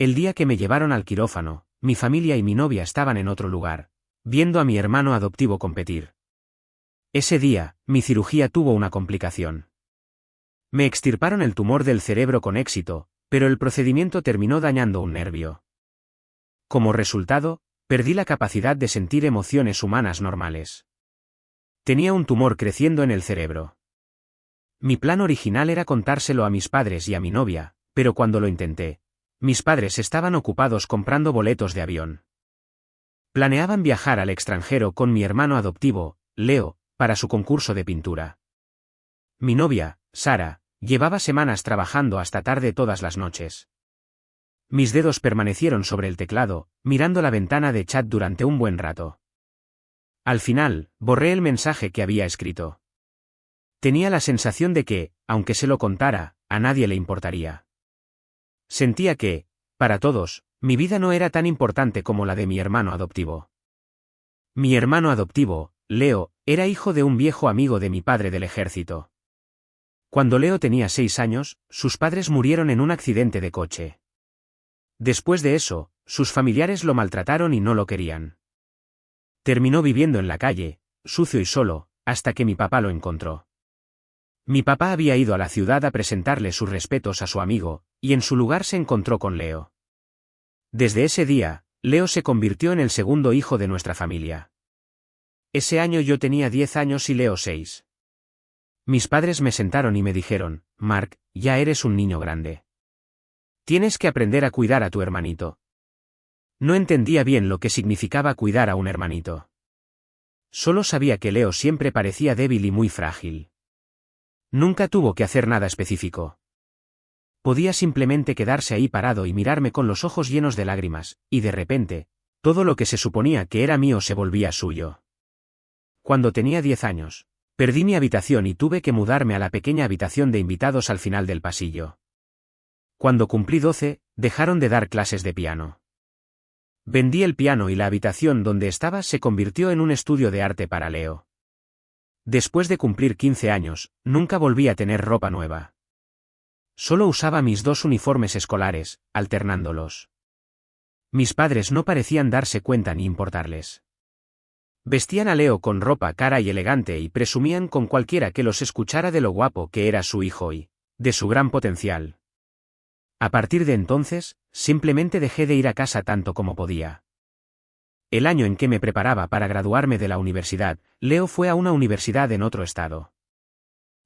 El día que me llevaron al quirófano, mi familia y mi novia estaban en otro lugar, viendo a mi hermano adoptivo competir. Ese día, mi cirugía tuvo una complicación. Me extirparon el tumor del cerebro con éxito, pero el procedimiento terminó dañando un nervio. Como resultado, perdí la capacidad de sentir emociones humanas normales. Tenía un tumor creciendo en el cerebro. Mi plan original era contárselo a mis padres y a mi novia, pero cuando lo intenté, mis padres estaban ocupados comprando boletos de avión. Planeaban viajar al extranjero con mi hermano adoptivo, Leo, para su concurso de pintura. Mi novia, Sara, llevaba semanas trabajando hasta tarde todas las noches. Mis dedos permanecieron sobre el teclado, mirando la ventana de chat durante un buen rato. Al final, borré el mensaje que había escrito. Tenía la sensación de que, aunque se lo contara, a nadie le importaría. Sentía que, para todos, mi vida no era tan importante como la de mi hermano adoptivo. Mi hermano adoptivo, Leo, era hijo de un viejo amigo de mi padre del ejército. Cuando Leo tenía 6 años, sus padres murieron en un accidente de coche. Después de eso, sus familiares lo maltrataron y no lo querían. Terminó viviendo en la calle, sucio y solo, hasta que mi papá lo encontró. Mi papá había ido a la ciudad a presentarle sus respetos a su amigo, y en su lugar se encontró con Leo. Desde ese día, Leo se convirtió en el segundo hijo de nuestra familia. Ese año yo tenía 10 años y Leo 6. Mis padres me sentaron y me dijeron, Mark, ya eres un niño grande. Tienes que aprender a cuidar a tu hermanito. No entendía bien lo que significaba cuidar a un hermanito. Solo sabía que Leo siempre parecía débil y muy frágil. Nunca tuvo que hacer nada específico. Podía simplemente quedarse ahí parado y mirarme con los ojos llenos de lágrimas, y de repente, todo lo que se suponía que era mío se volvía suyo. Cuando tenía 10 años, perdí mi habitación y tuve que mudarme a la pequeña habitación de invitados al final del pasillo. Cuando cumplí 12, dejaron de dar clases de piano. Vendí el piano y la habitación donde estaba se convirtió en un estudio de arte para Leo. Después de cumplir 15 años, nunca volví a tener ropa nueva. Solo usaba mis 2 uniformes escolares, alternándolos. Mis padres no parecían darse cuenta ni importarles. Vestían a Leo con ropa cara y elegante y presumían con cualquiera que los escuchara de lo guapo que era su hijo y de su gran potencial. A partir de entonces, simplemente dejé de ir a casa tanto como podía. El año en que me preparaba para graduarme de la universidad, Leo fue a una universidad en otro estado.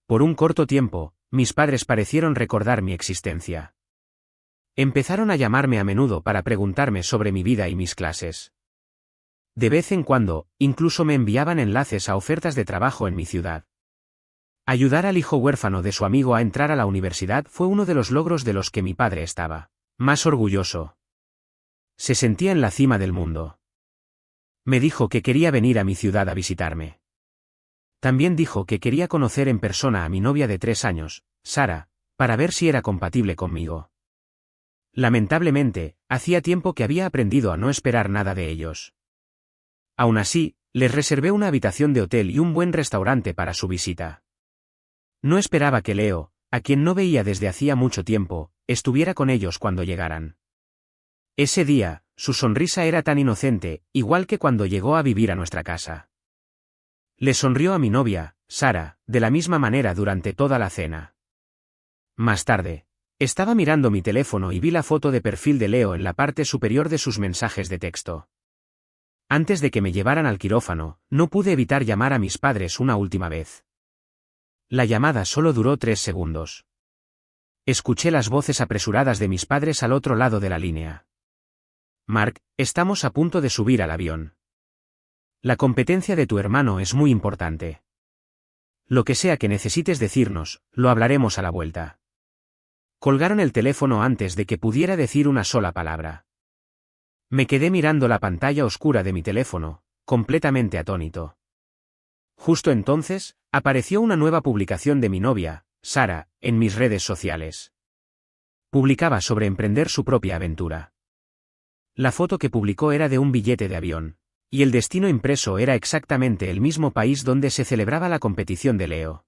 Por un corto tiempo, mis padres parecieron recordar mi existencia. Empezaron a llamarme a menudo para preguntarme sobre mi vida y mis clases. De vez en cuando, incluso me enviaban enlaces a ofertas de trabajo en mi ciudad. Ayudar al hijo huérfano de su amigo a entrar a la universidad fue uno de los logros de los que mi padre estaba más orgulloso. Se sentía en la cima del mundo. Me dijo que quería venir a mi ciudad a visitarme. También dijo que quería conocer en persona a mi novia de 3 años, Sara, para ver si era compatible conmigo. Lamentablemente, hacía tiempo que había aprendido a no esperar nada de ellos. Aún así, les reservé una habitación de hotel y un buen restaurante para su visita. No esperaba que Leo, a quien no veía desde hacía mucho tiempo, estuviera con ellos cuando llegaran. Ese día, su sonrisa era tan inocente, igual que cuando llegó a vivir a nuestra casa. Le sonrió a mi novia, Sara, de la misma manera durante toda la cena. Más tarde, estaba mirando mi teléfono y vi la foto de perfil de Leo en la parte superior de sus mensajes de texto. Antes de que me llevaran al quirófano, no pude evitar llamar a mis padres una última vez. La llamada solo duró 3 segundos. Escuché las voces apresuradas de mis padres al otro lado de la línea. Mark, estamos a punto de subir al avión. La competencia de tu hermano es muy importante. Lo que sea que necesites decirnos, lo hablaremos a la vuelta. Colgaron el teléfono antes de que pudiera decir una sola palabra. Me quedé mirando la pantalla oscura de mi teléfono, completamente atónito. Justo entonces, apareció una nueva publicación de mi novia, Sara, en mis redes sociales. Publicaba sobre emprender su propia aventura. La foto que publicó era de un billete de avión, y el destino impreso era exactamente el mismo país donde se celebraba la competición de Leo.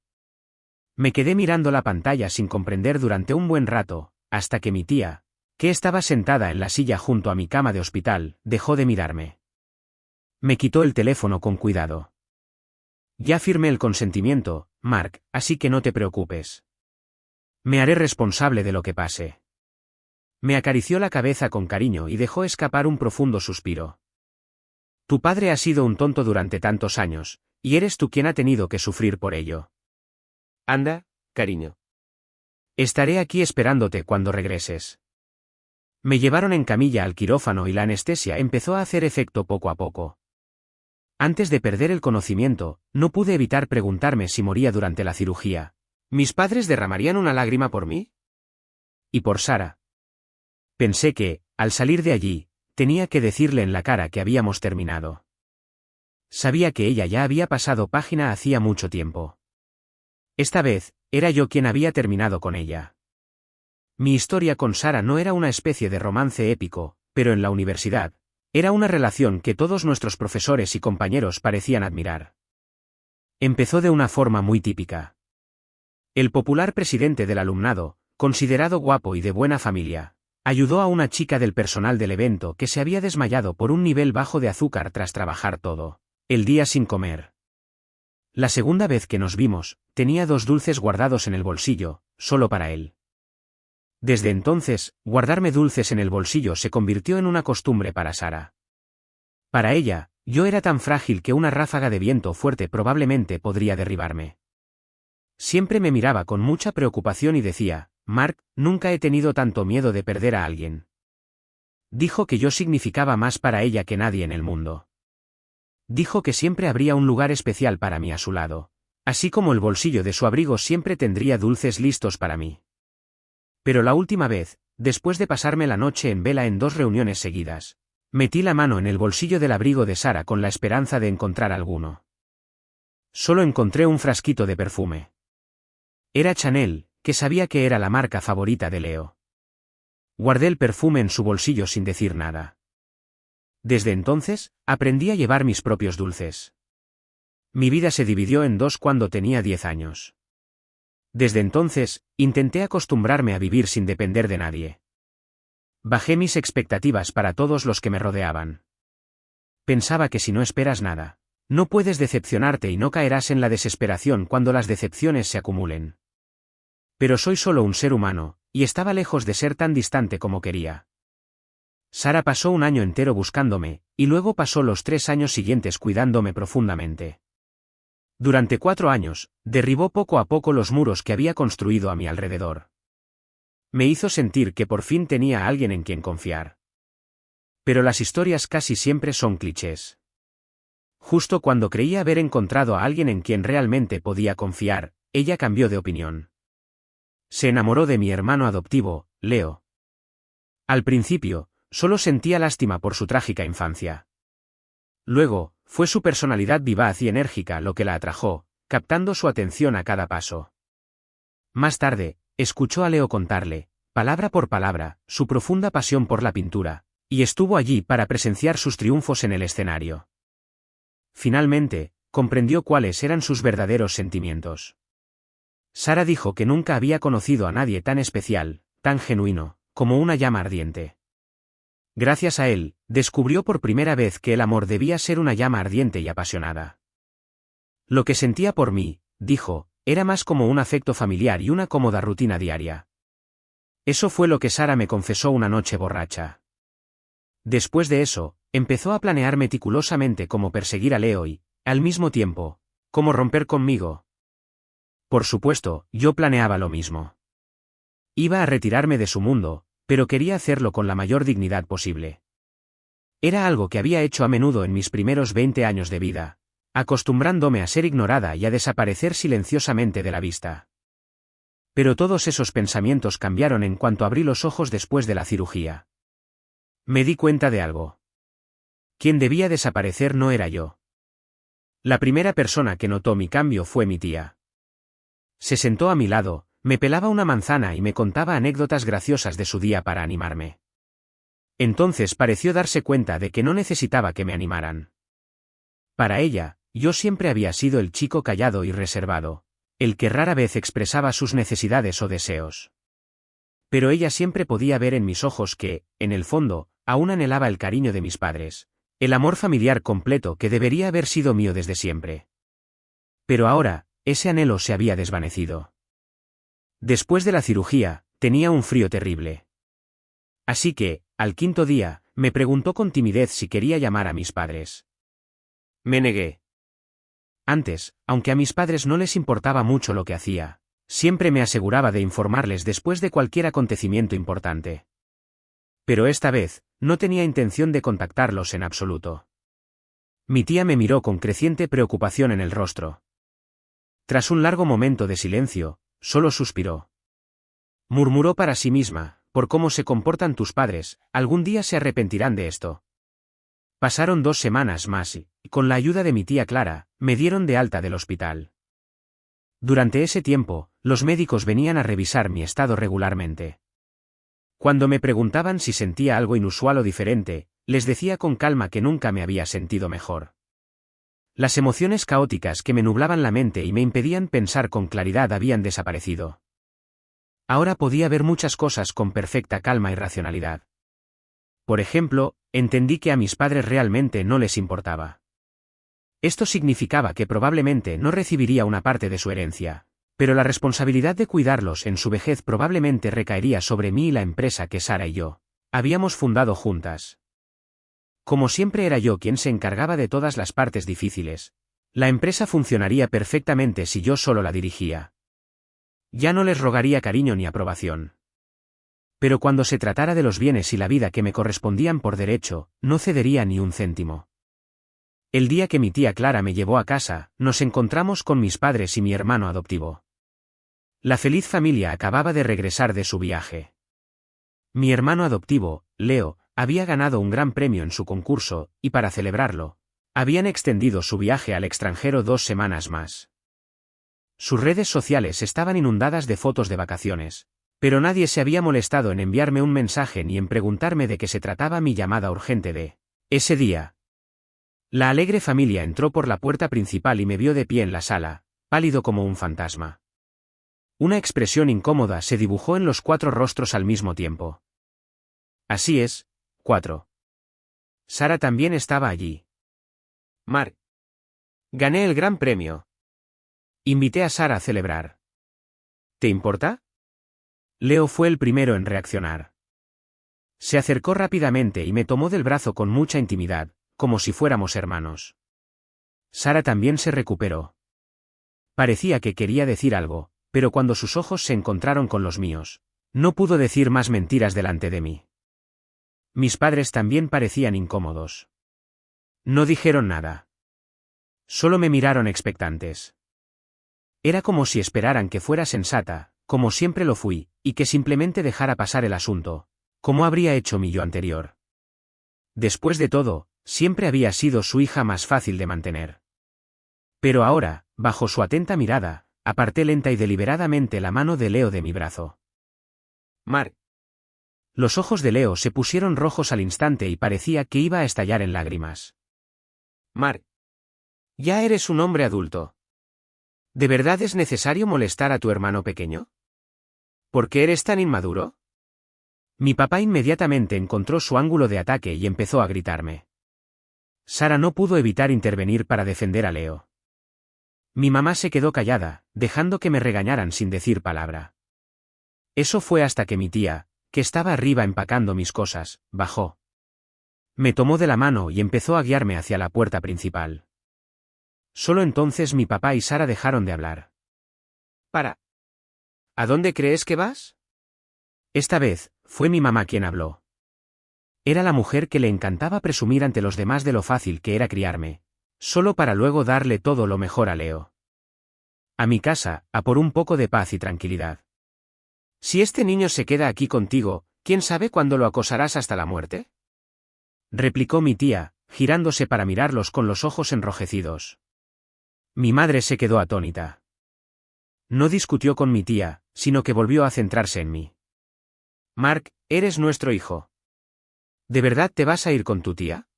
Me quedé mirando la pantalla sin comprender durante un buen rato, hasta que mi tía, que estaba sentada en la silla junto a mi cama de hospital, dejó de mirarme. Me quitó el teléfono con cuidado. Ya firmé el consentimiento, Mark, así que no te preocupes. Me haré responsable de lo que pase. Me acarició la cabeza con cariño y dejó escapar un profundo suspiro. Tu padre ha sido un tonto durante tantos años, y eres tú quien ha tenido que sufrir por ello. Anda, cariño. Estaré aquí esperándote cuando regreses. Me llevaron en camilla al quirófano y la anestesia empezó a hacer efecto poco a poco. Antes de perder el conocimiento, no pude evitar preguntarme si moría durante la cirugía. ¿Mis padres derramarían una lágrima por mí? Y por Sara. Pensé que, al salir de allí, tenía que decirle en la cara que habíamos terminado. Sabía que ella ya había pasado página hacía mucho tiempo. Esta vez, era yo quien había terminado con ella. Mi historia con Sara no era una especie de romance épico, pero en la universidad, era una relación que todos nuestros profesores y compañeros parecían admirar. Empezó de una forma muy típica. El popular presidente del alumnado, considerado guapo y de buena familia, ayudó a una chica del personal del evento que se había desmayado por un nivel bajo de azúcar tras trabajar todo el día sin comer. La segunda vez que nos vimos, tenía 2 dulces guardados en el bolsillo, solo para él. Desde entonces, guardarme dulces en el bolsillo se convirtió en una costumbre para Sara. Para ella, yo era tan frágil que una ráfaga de viento fuerte probablemente podría derribarme. Siempre me miraba con mucha preocupación y decía, Mark, nunca he tenido tanto miedo de perder a alguien. Dijo que yo significaba más para ella que nadie en el mundo. Dijo que siempre habría un lugar especial para mí a su lado, así como el bolsillo de su abrigo siempre tendría dulces listos para mí. Pero la última vez, después de pasarme la noche en vela en 2 reuniones seguidas, metí la mano en el bolsillo del abrigo de Sara con la esperanza de encontrar alguno. Solo encontré un frasquito de perfume. Era Chanel, que sabía que era la marca favorita de Leo. Guardé el perfume en su bolsillo sin decir nada. Desde entonces, aprendí a llevar mis propios dulces. Mi vida se dividió en 2 cuando tenía 10 años. Desde entonces, intenté acostumbrarme a vivir sin depender de nadie. Bajé mis expectativas para todos los que me rodeaban. Pensaba que si no esperas nada, no puedes decepcionarte y no caerás en la desesperación cuando las decepciones se acumulen. Pero soy solo un ser humano, y estaba lejos de ser tan distante como quería. Sara pasó un año entero buscándome, y luego pasó los 3 años siguientes cuidándome profundamente. Durante 4 años, derribó poco a poco los muros que había construido a mi alrededor. Me hizo sentir que por fin tenía a alguien en quien confiar. Pero las historias casi siempre son clichés. Justo cuando creía haber encontrado a alguien en quien realmente podía confiar, ella cambió de opinión. Se enamoró de mi hermano adoptivo, Leo. Al principio, solo sentía lástima por su trágica infancia. Luego, fue su personalidad vivaz y enérgica lo que la atrajo, captando su atención a cada paso. Más tarde, escuchó a Leo contarle, palabra por palabra, su profunda pasión por la pintura, y estuvo allí para presenciar sus triunfos en el escenario. Finalmente, comprendió cuáles eran sus verdaderos sentimientos. Sara dijo que nunca había conocido a nadie tan especial, tan genuino, como una llama ardiente. Gracias a él, descubrió por primera vez que el amor debía ser una llama ardiente y apasionada. Lo que sentía por mí, dijo, era más como un afecto familiar y una cómoda rutina diaria. Eso fue lo que Sara me confesó una noche borracha. Después de eso, empezó a planear meticulosamente cómo perseguir a Leo y, al mismo tiempo, cómo romper conmigo. Por supuesto, yo planeaba lo mismo. Iba a retirarme de su mundo, pero quería hacerlo con la mayor dignidad posible. Era algo que había hecho a menudo en mis primeros 20 años de vida, acostumbrándome a ser ignorada y a desaparecer silenciosamente de la vista. Pero todos esos pensamientos cambiaron en cuanto abrí los ojos después de la cirugía. Me di cuenta de algo. Quien debía desaparecer no era yo. La primera persona que notó mi cambio fue mi tía. Se sentó a mi lado, me pelaba una manzana y me contaba anécdotas graciosas de su día para animarme. Entonces pareció darse cuenta de que no necesitaba que me animaran. Para ella, yo siempre había sido el chico callado y reservado, el que rara vez expresaba sus necesidades o deseos. Pero ella siempre podía ver en mis ojos que, en el fondo, aún anhelaba el cariño de mis padres, el amor familiar completo que debería haber sido mío desde siempre. Pero ahora, ese anhelo se había desvanecido. Después de la cirugía, tenía un frío terrible. Así que, al quinto día, me preguntó con timidez si quería llamar a mis padres. Me negué. Antes, aunque a mis padres no les importaba mucho lo que hacía, siempre me aseguraba de informarles después de cualquier acontecimiento importante. Pero esta vez, no tenía intención de contactarlos en absoluto. Mi tía me miró con creciente preocupación en el rostro. Tras un largo momento de silencio, solo suspiró. Murmuró para sí misma: por cómo se comportan tus padres, algún día se arrepentirán de esto. Pasaron 2 semanas más y, con la ayuda de mi tía Clara, me dieron de alta del hospital. Durante ese tiempo, los médicos venían a revisar mi estado regularmente. Cuando me preguntaban si sentía algo inusual o diferente, les decía con calma que nunca me había sentido mejor. Las emociones caóticas que me nublaban la mente y me impedían pensar con claridad habían desaparecido. Ahora podía ver muchas cosas con perfecta calma y racionalidad. Por ejemplo, entendí que a mis padres realmente no les importaba. Esto significaba que probablemente no recibiría una parte de su herencia, pero la responsabilidad de cuidarlos en su vejez probablemente recaería sobre mí y la empresa que Sara y yo habíamos fundado juntas. Como siempre era yo quien se encargaba de todas las partes difíciles, la empresa funcionaría perfectamente si yo solo la dirigía. Ya no les rogaría cariño ni aprobación. Pero cuando se tratara de los bienes y la vida que me correspondían por derecho, no cedería ni un céntimo. El día que mi tía Clara me llevó a casa, nos encontramos con mis padres y mi hermano adoptivo. La feliz familia acababa de regresar de su viaje. Mi hermano adoptivo, Leo, había ganado un gran premio en su concurso, y para celebrarlo, habían extendido su viaje al extranjero 2 semanas más. Sus redes sociales estaban inundadas de fotos de vacaciones, pero nadie se había molestado en enviarme un mensaje ni en preguntarme de qué se trataba mi llamada urgente de ese día. La alegre familia entró por la puerta principal y me vio de pie en la sala, pálido como un fantasma. Una expresión incómoda se dibujó en los 4 rostros al mismo tiempo. Así es, 4. Sara también estaba allí. Mark. Gané el gran premio. Invité a Sara a celebrar. ¿Te importa? Leo fue el primero en reaccionar. Se acercó rápidamente y me tomó del brazo con mucha intimidad, como si fuéramos hermanos. Sara también se recuperó. Parecía que quería decir algo, pero cuando sus ojos se encontraron con los míos, no pudo decir más mentiras delante de mí. Mis padres también parecían incómodos. No dijeron nada. Solo me miraron expectantes. Era como si esperaran que fuera sensata, como siempre lo fui, y que simplemente dejara pasar el asunto, como habría hecho mi yo anterior. Después de todo, siempre había sido su hija más fácil de mantener. Pero ahora, bajo su atenta mirada, aparté lenta y deliberadamente la mano de Leo de mi brazo. Mark. Los ojos de Leo se pusieron rojos al instante y parecía que iba a estallar en lágrimas. Mark. Ya eres un hombre adulto. ¿De verdad es necesario molestar a tu hermano pequeño? ¿Por qué eres tan inmaduro? Mi papá inmediatamente encontró su ángulo de ataque y empezó a gritarme. Sara no pudo evitar intervenir para defender a Leo. Mi mamá se quedó callada, dejando que me regañaran sin decir palabra. Eso fue hasta que mi tía, que estaba arriba empacando mis cosas, bajó. Me tomó de la mano y empezó a guiarme hacia la puerta principal. Solo entonces mi papá y Sara dejaron de hablar. Para. ¿A dónde crees que vas? Esta vez, fue mi mamá quien habló. Era la mujer que le encantaba presumir ante los demás de lo fácil que era criarme, solo para luego darle todo lo mejor a Leo. A mi casa, a por un poco de paz y tranquilidad. Si este niño se queda aquí contigo, ¿quién sabe cuándo lo acosarás hasta la muerte? Replicó mi tía, girándose para mirarlos con los ojos enrojecidos. Mi madre se quedó atónita. No discutió con mi tía, sino que volvió a centrarse en mí. Mark, eres nuestro hijo. ¿De verdad te vas a ir con tu tía?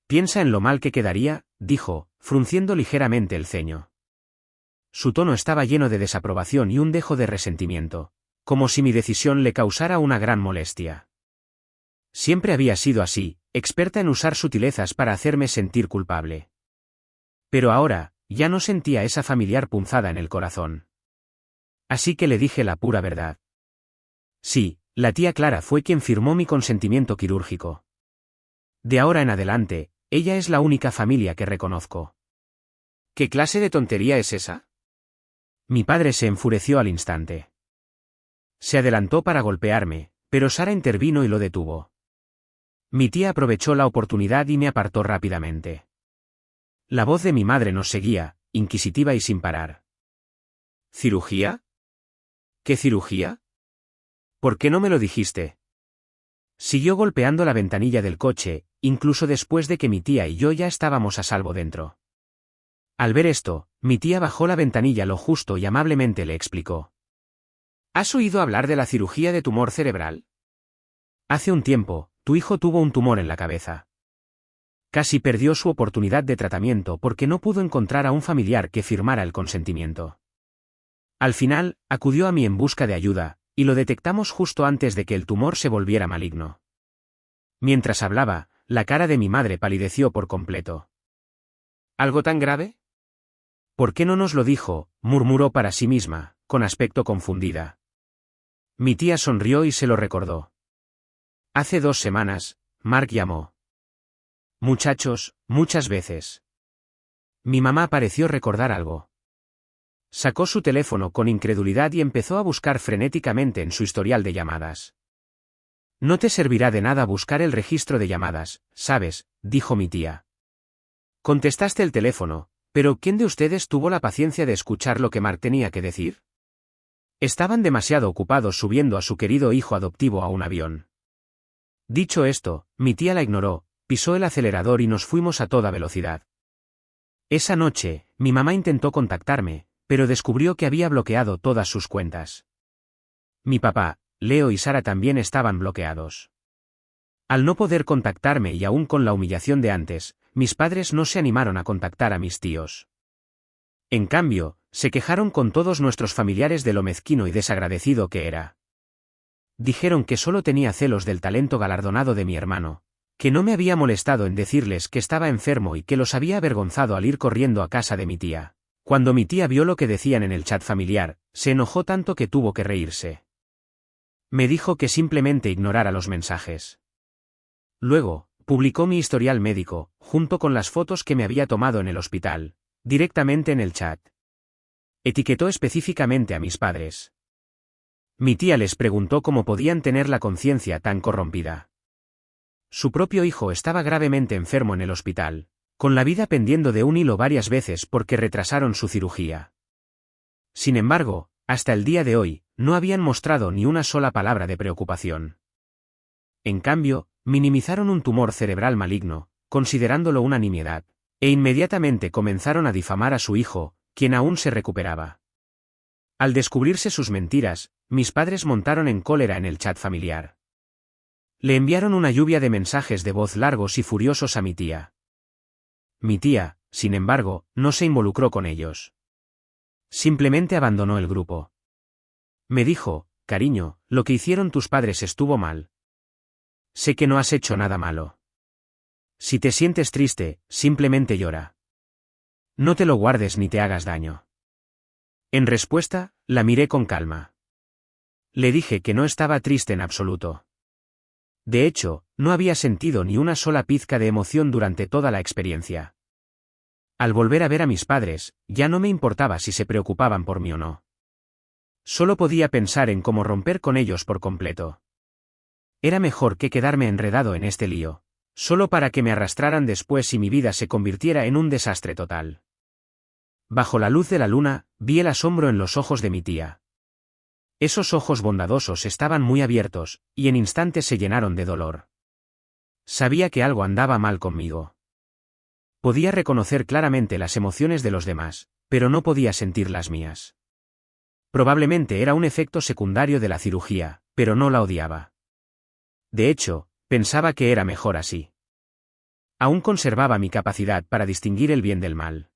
Piensa en lo mal que quedaría, dijo, frunciendo ligeramente el ceño. Su tono estaba lleno de desaprobación y un dejo de resentimiento, como si mi decisión le causara una gran molestia. Siempre había sido así, experta en usar sutilezas para hacerme sentir culpable. Pero ahora, ya no sentía esa familiar punzada en el corazón. Así que le dije la pura verdad. Sí, la tía Clara fue quien firmó mi consentimiento quirúrgico. De ahora en adelante, ella es la única familia que reconozco. ¿Qué clase de tontería es esa? Mi padre se enfureció al instante. Se adelantó para golpearme, pero Sara intervino y lo detuvo. Mi tía aprovechó la oportunidad y me apartó rápidamente. La voz de mi madre nos seguía, inquisitiva y sin parar. ¿Cirugía? ¿Qué cirugía? ¿Por qué no me lo dijiste? Siguió golpeando la ventanilla del coche, incluso después de que mi tía y yo ya estábamos a salvo dentro. Al ver esto, mi tía bajó la ventanilla lo justo y amablemente le explicó. ¿Has oído hablar de la cirugía de tumor cerebral? Hace un tiempo, tu hijo tuvo un tumor en la cabeza. Casi perdió su oportunidad de tratamiento porque no pudo encontrar a un familiar que firmara el consentimiento. Al final, acudió a mí en busca de ayuda, y lo detectamos justo antes de que el tumor se volviera maligno. Mientras hablaba, la cara de mi madre palideció por completo. ¿Algo tan grave? ¿Por qué no nos lo dijo?, murmuró para sí misma, con aspecto confundida. Mi tía sonrió y se lo recordó. Hace 2 semanas, Mark llamó. Muchachos, muchas veces. Mi mamá pareció recordar algo. Sacó su teléfono con incredulidad y empezó a buscar frenéticamente en su historial de llamadas. No te servirá de nada buscar el registro de llamadas, ¿sabes?, dijo mi tía. Contestaste el teléfono, pero ¿quién de ustedes tuvo la paciencia de escuchar lo que Mark tenía que decir? Estaban demasiado ocupados subiendo a su querido hijo adoptivo a un avión. Dicho esto, mi tía la ignoró, pisó el acelerador y nos fuimos a toda velocidad. Esa noche, mi mamá intentó contactarme, pero descubrió que había bloqueado todas sus cuentas. Mi papá, Leo y Sara también estaban bloqueados. Al no poder contactarme y aún con la humillación de antes, mis padres no se animaron a contactar a mis tíos. En cambio, se quejaron con todos nuestros familiares de lo mezquino y desagradecido que era. Dijeron que solo tenía celos del talento galardonado de mi hermano, que no me había molestado en decirles que estaba enfermo y que los había avergonzado al ir corriendo a casa de mi tía. Cuando mi tía vio lo que decían en el chat familiar, se enojó tanto que tuvo que reírse. Me dijo que simplemente ignorara los mensajes. Luego, publicó mi historial médico, junto con las fotos que me había tomado en el hospital, directamente en el chat. Etiquetó específicamente a mis padres. Mi tía les preguntó cómo podían tener la conciencia tan corrompida. Su propio hijo estaba gravemente enfermo en el hospital, con la vida pendiendo de un hilo varias veces porque retrasaron su cirugía. Sin embargo, hasta el día de hoy, no habían mostrado ni una sola palabra de preocupación. En cambio, minimizaron un tumor cerebral maligno, considerándolo una nimiedad, e inmediatamente comenzaron a difamar a su hijo, quien aún se recuperaba. Al descubrirse sus mentiras, mis padres montaron en cólera en el chat familiar. Le enviaron una lluvia de mensajes de voz largos y furiosos a mi tía. Mi tía, sin embargo, no se involucró con ellos. Simplemente abandonó el grupo. Me dijo, cariño, lo que hicieron tus padres estuvo mal. Sé que no has hecho nada malo. Si te sientes triste, simplemente llora. No te lo guardes ni te hagas daño. En respuesta, la miré con calma. Le dije que no estaba triste en absoluto. De hecho, no había sentido ni una sola pizca de emoción durante toda la experiencia. Al volver a ver a mis padres, ya no me importaba si se preocupaban por mí o no. Solo podía pensar en cómo romper con ellos por completo. Era mejor que quedarme enredado en este lío, solo para que me arrastraran después y mi vida se convirtiera en un desastre total. Bajo la luz de la luna, vi el asombro en los ojos de mi tía. Esos ojos bondadosos estaban muy abiertos, y en instantes se llenaron de dolor. Sabía que algo andaba mal conmigo. Podía reconocer claramente las emociones de los demás, pero no podía sentir las mías. Probablemente era un efecto secundario de la cirugía, pero no la odiaba. De hecho, pensaba que era mejor así. Aún conservaba mi capacidad para distinguir el bien del mal.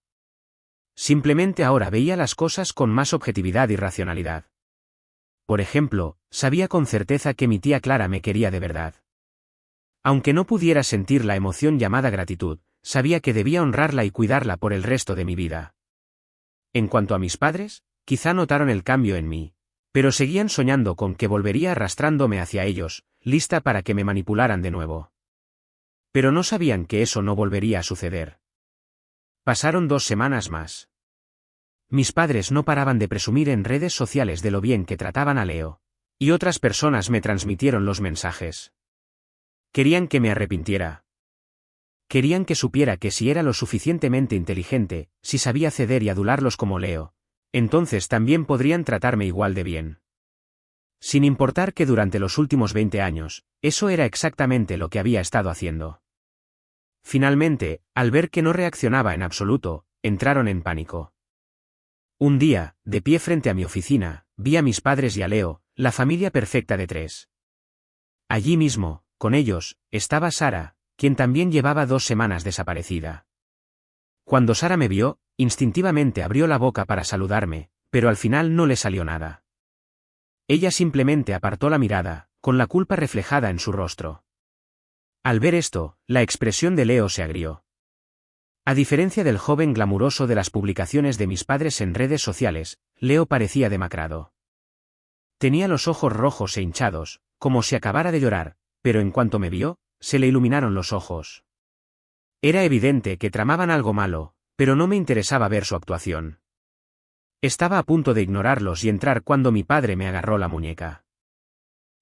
Simplemente ahora veía las cosas con más objetividad y racionalidad. Por ejemplo, sabía con certeza que mi tía Clara me quería de verdad. Aunque no pudiera sentir la emoción llamada gratitud, sabía que debía honrarla y cuidarla por el resto de mi vida. En cuanto a mis padres, quizá notaron el cambio en mí, pero seguían soñando con que volvería arrastrándome hacia ellos, lista para que me manipularan de nuevo. Pero no sabían que eso no volvería a suceder. Pasaron 2 semanas más. Mis padres no paraban de presumir en redes sociales de lo bien que trataban a Leo, y otras personas me transmitieron los mensajes. Querían que me arrepintiera. Querían que supiera que si era lo suficientemente inteligente, si sabía ceder y adularlos como Leo, entonces también podrían tratarme igual de bien. Sin importar que durante los últimos 20 años, eso era exactamente lo que había estado haciendo. Finalmente, al ver que no reaccionaba en absoluto, entraron en pánico. Un día, de pie frente a mi oficina, vi a mis padres y a Leo, la familia perfecta de 3. Allí mismo, con ellos, estaba Sara, quien también llevaba 2 semanas desaparecida. Cuando Sara me vio, instintivamente abrió la boca para saludarme, pero al final no le salió nada. Ella simplemente apartó la mirada, con la culpa reflejada en su rostro. Al ver esto, la expresión de Leo se agrió. A diferencia del joven glamuroso de las publicaciones de mis padres en redes sociales, Leo parecía demacrado. Tenía los ojos rojos e hinchados, como si acabara de llorar, pero en cuanto me vio, se le iluminaron los ojos. Era evidente que tramaban algo malo, pero no me interesaba ver su actuación. Estaba a punto de ignorarlos y entrar cuando mi padre me agarró la muñeca.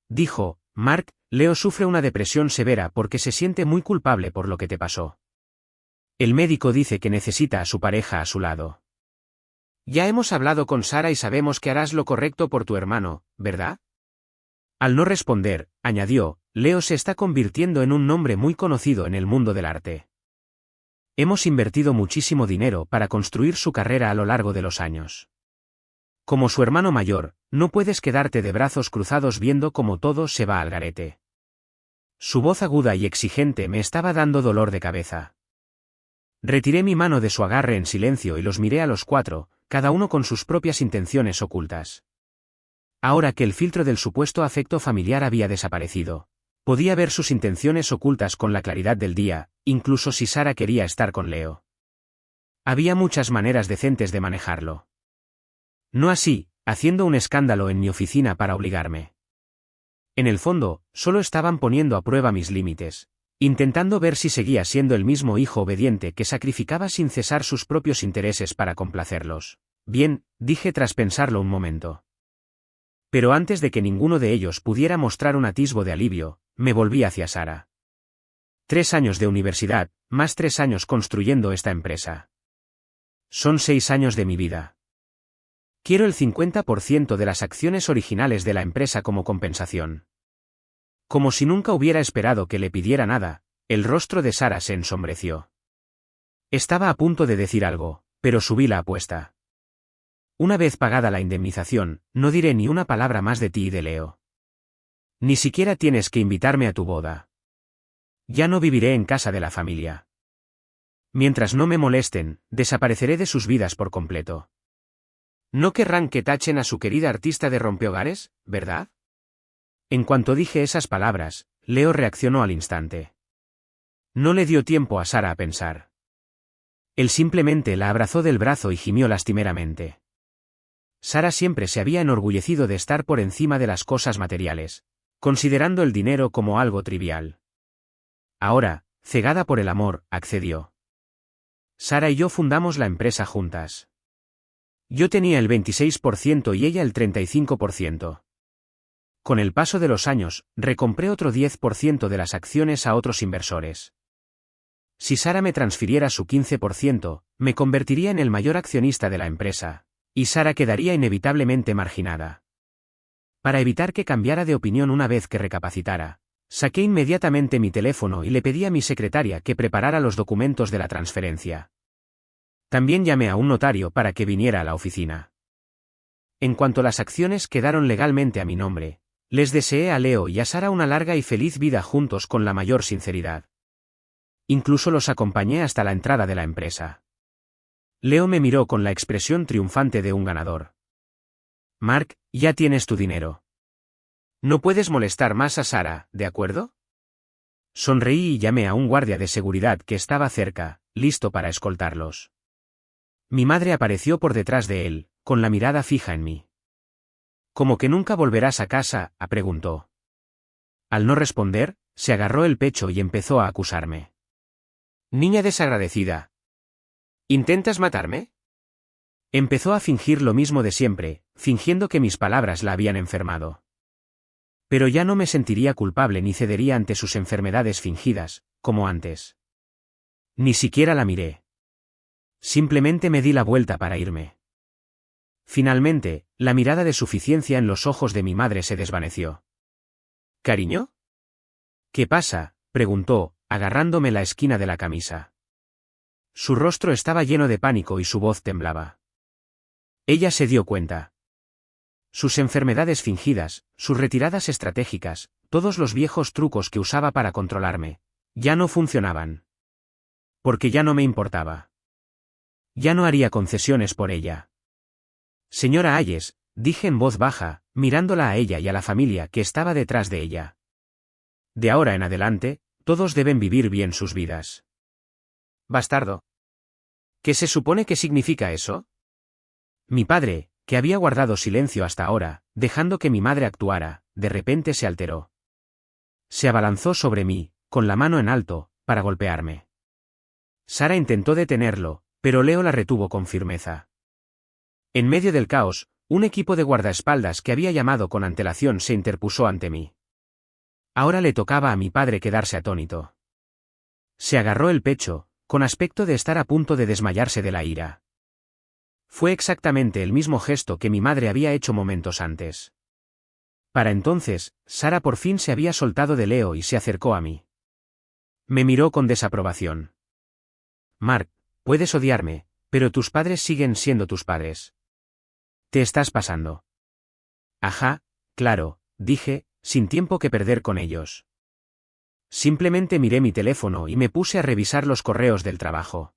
Dijo: Mark, Leo sufre una depresión severa porque se siente muy culpable por lo que te pasó. El médico dice que necesita a su pareja a su lado. Ya hemos hablado con Sara y sabemos que harás lo correcto por tu hermano, ¿verdad? Al no responder, añadió: Leo se está convirtiendo en un nombre muy conocido en el mundo del arte. Hemos invertido muchísimo dinero para construir su carrera a lo largo de los años. Como su hermano mayor, no puedes quedarte de brazos cruzados viendo cómo todo se va al garete. Su voz aguda y exigente me estaba dando dolor de cabeza. Retiré mi mano de su agarre en silencio y los miré a los 4, cada uno con sus propias intenciones ocultas. Ahora que el filtro del supuesto afecto familiar había desaparecido, podía ver sus intenciones ocultas con la claridad del día, incluso si Sara quería estar con Leo. Había muchas maneras decentes de manejarlo. No así, haciendo un escándalo en mi oficina para obligarme. En el fondo, solo estaban poniendo a prueba mis límites, intentando ver si seguía siendo el mismo hijo obediente que sacrificaba sin cesar sus propios intereses para complacerlos. Bien, dije tras pensarlo un momento. Pero antes de que ninguno de ellos pudiera mostrar un atisbo de alivio, me volví hacia Sara. 3 años de universidad, más 3 años construyendo esta empresa. Son 6 años de mi vida. Quiero el 50% de las acciones originales de la empresa como compensación. Como si nunca hubiera esperado que le pidiera nada, el rostro de Sara se ensombreció. Estaba a punto de decir algo, pero subí la apuesta. Una vez pagada la indemnización, no diré ni una palabra más de ti y de Leo. Ni siquiera tienes que invitarme a tu boda. Ya no viviré en casa de la familia. Mientras no me molesten, desapareceré de sus vidas por completo. No querrán que tachen a su querida artista de rompehogares, ¿verdad? En cuanto dije esas palabras, Leo reaccionó al instante. No le dio tiempo a Sara a pensar. Él simplemente la abrazó del brazo y gimió lastimeramente. Sara siempre se había enorgullecido de estar por encima de las cosas materiales, considerando el dinero como algo trivial. Ahora, cegada por el amor, accedió. Sara y yo fundamos la empresa juntas. Yo tenía el 26% y ella el 35%. Con el paso de los años, recompré otro 10% de las acciones a otros inversores. Si Sara me transfiriera su 15%, me convertiría en el mayor accionista de la empresa, y Sara quedaría inevitablemente marginada. Para evitar que cambiara de opinión una vez que recapacitara, saqué inmediatamente mi teléfono y le pedí a mi secretaria que preparara los documentos de la transferencia. También llamé a un notario para que viniera a la oficina. En cuanto las acciones quedaron legalmente a mi nombre, les deseé a Leo y a Sara una larga y feliz vida juntos con la mayor sinceridad. Incluso los acompañé hasta la entrada de la empresa. Leo me miró con la expresión triunfante de un ganador. Mark, ya tienes tu dinero. No puedes molestar más a Sara, ¿de acuerdo? Sonreí y llamé a un guardia de seguridad que estaba cerca, listo para escoltarlos. Mi madre apareció por detrás de él, con la mirada fija en mí. ¿Cómo que nunca volverás a casa?, preguntó. Al no responder, se agarró el pecho y empezó a acusarme. Niña desagradecida. ¿Intentas matarme? Empezó a fingir lo mismo de siempre, fingiendo que mis palabras la habían enfermado. Pero ya no me sentiría culpable ni cedería ante sus enfermedades fingidas, como antes. Ni siquiera la miré. Simplemente me di la vuelta para irme. Finalmente, la mirada de suficiencia en los ojos de mi madre se desvaneció. ¿Cariño? ¿Qué pasa?, preguntó, agarrándome la esquina de la camisa. Su rostro estaba lleno de pánico y su voz temblaba. Ella se dio cuenta. Sus enfermedades fingidas, sus retiradas estratégicas, todos los viejos trucos que usaba para controlarme, ya no funcionaban. Porque ya no me importaba. Ya no haría concesiones por ella. Señora Hayes, dije en voz baja, mirándola a ella y a la familia que estaba detrás de ella. De ahora en adelante, todos deben vivir bien sus vidas. Bastardo. ¿Qué se supone que significa eso? Mi padre, que había guardado silencio hasta ahora, dejando que mi madre actuara, de repente se alteró. Se abalanzó sobre mí, con la mano en alto, para golpearme. Sara intentó detenerlo, pero Leo la retuvo con firmeza. En medio del caos, un equipo de guardaespaldas que había llamado con antelación se interpuso ante mí. Ahora le tocaba a mi padre quedarse atónito. Se agarró el pecho, con aspecto de estar a punto de desmayarse de la ira. Fue exactamente el mismo gesto que mi madre había hecho momentos antes. Para entonces, Sara por fin se había soltado de Leo y se acercó a mí. Me miró con desaprobación. Mark, puedes odiarme, pero tus padres siguen siendo tus padres. Te estás pasando. Ajá, claro, dije, sin tiempo que perder con ellos. Simplemente miré mi teléfono y me puse a revisar los correos del trabajo.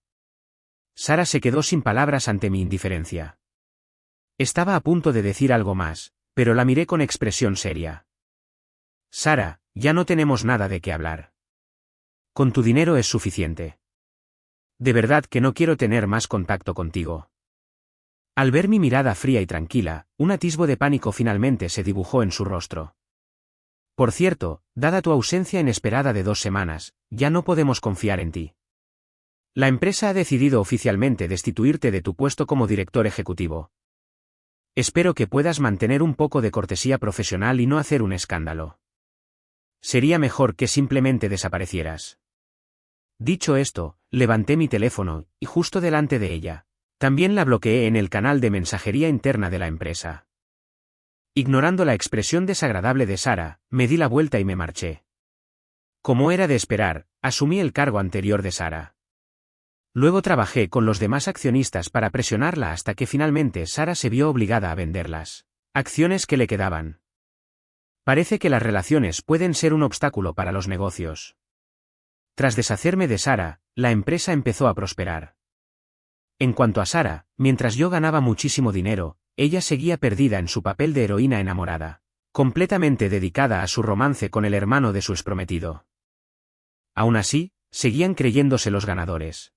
Sara se quedó sin palabras ante mi indiferencia. Estaba a punto de decir algo más, pero la miré con expresión seria. Sara, ya no tenemos nada de qué hablar. Con tu dinero es suficiente. De verdad que no quiero tener más contacto contigo. Al ver mi mirada fría y tranquila, un atisbo de pánico finalmente se dibujó en su rostro. Por cierto, dada tu ausencia inesperada de 2 semanas, ya no podemos confiar en ti. La empresa ha decidido oficialmente destituirte de tu puesto como director ejecutivo. Espero que puedas mantener un poco de cortesía profesional y no hacer un escándalo. Sería mejor que simplemente desaparecieras. Dicho esto, levanté mi teléfono, y justo delante de ella, también la bloqueé en el canal de mensajería interna de la empresa. Ignorando la expresión desagradable de Sara, me di la vuelta y me marché. Como era de esperar, asumí el cargo anterior de Sara. Luego trabajé con los demás accionistas para presionarla hasta que finalmente Sara se vio obligada a vender las acciones que le quedaban. Parece que las relaciones pueden ser un obstáculo para los negocios. Tras deshacerme de Sara, la empresa empezó a prosperar. En cuanto a Sara, mientras yo ganaba muchísimo dinero, ella seguía perdida en su papel de heroína enamorada, completamente dedicada a su romance con el hermano de su exprometido. Aún así, seguían creyéndose los ganadores.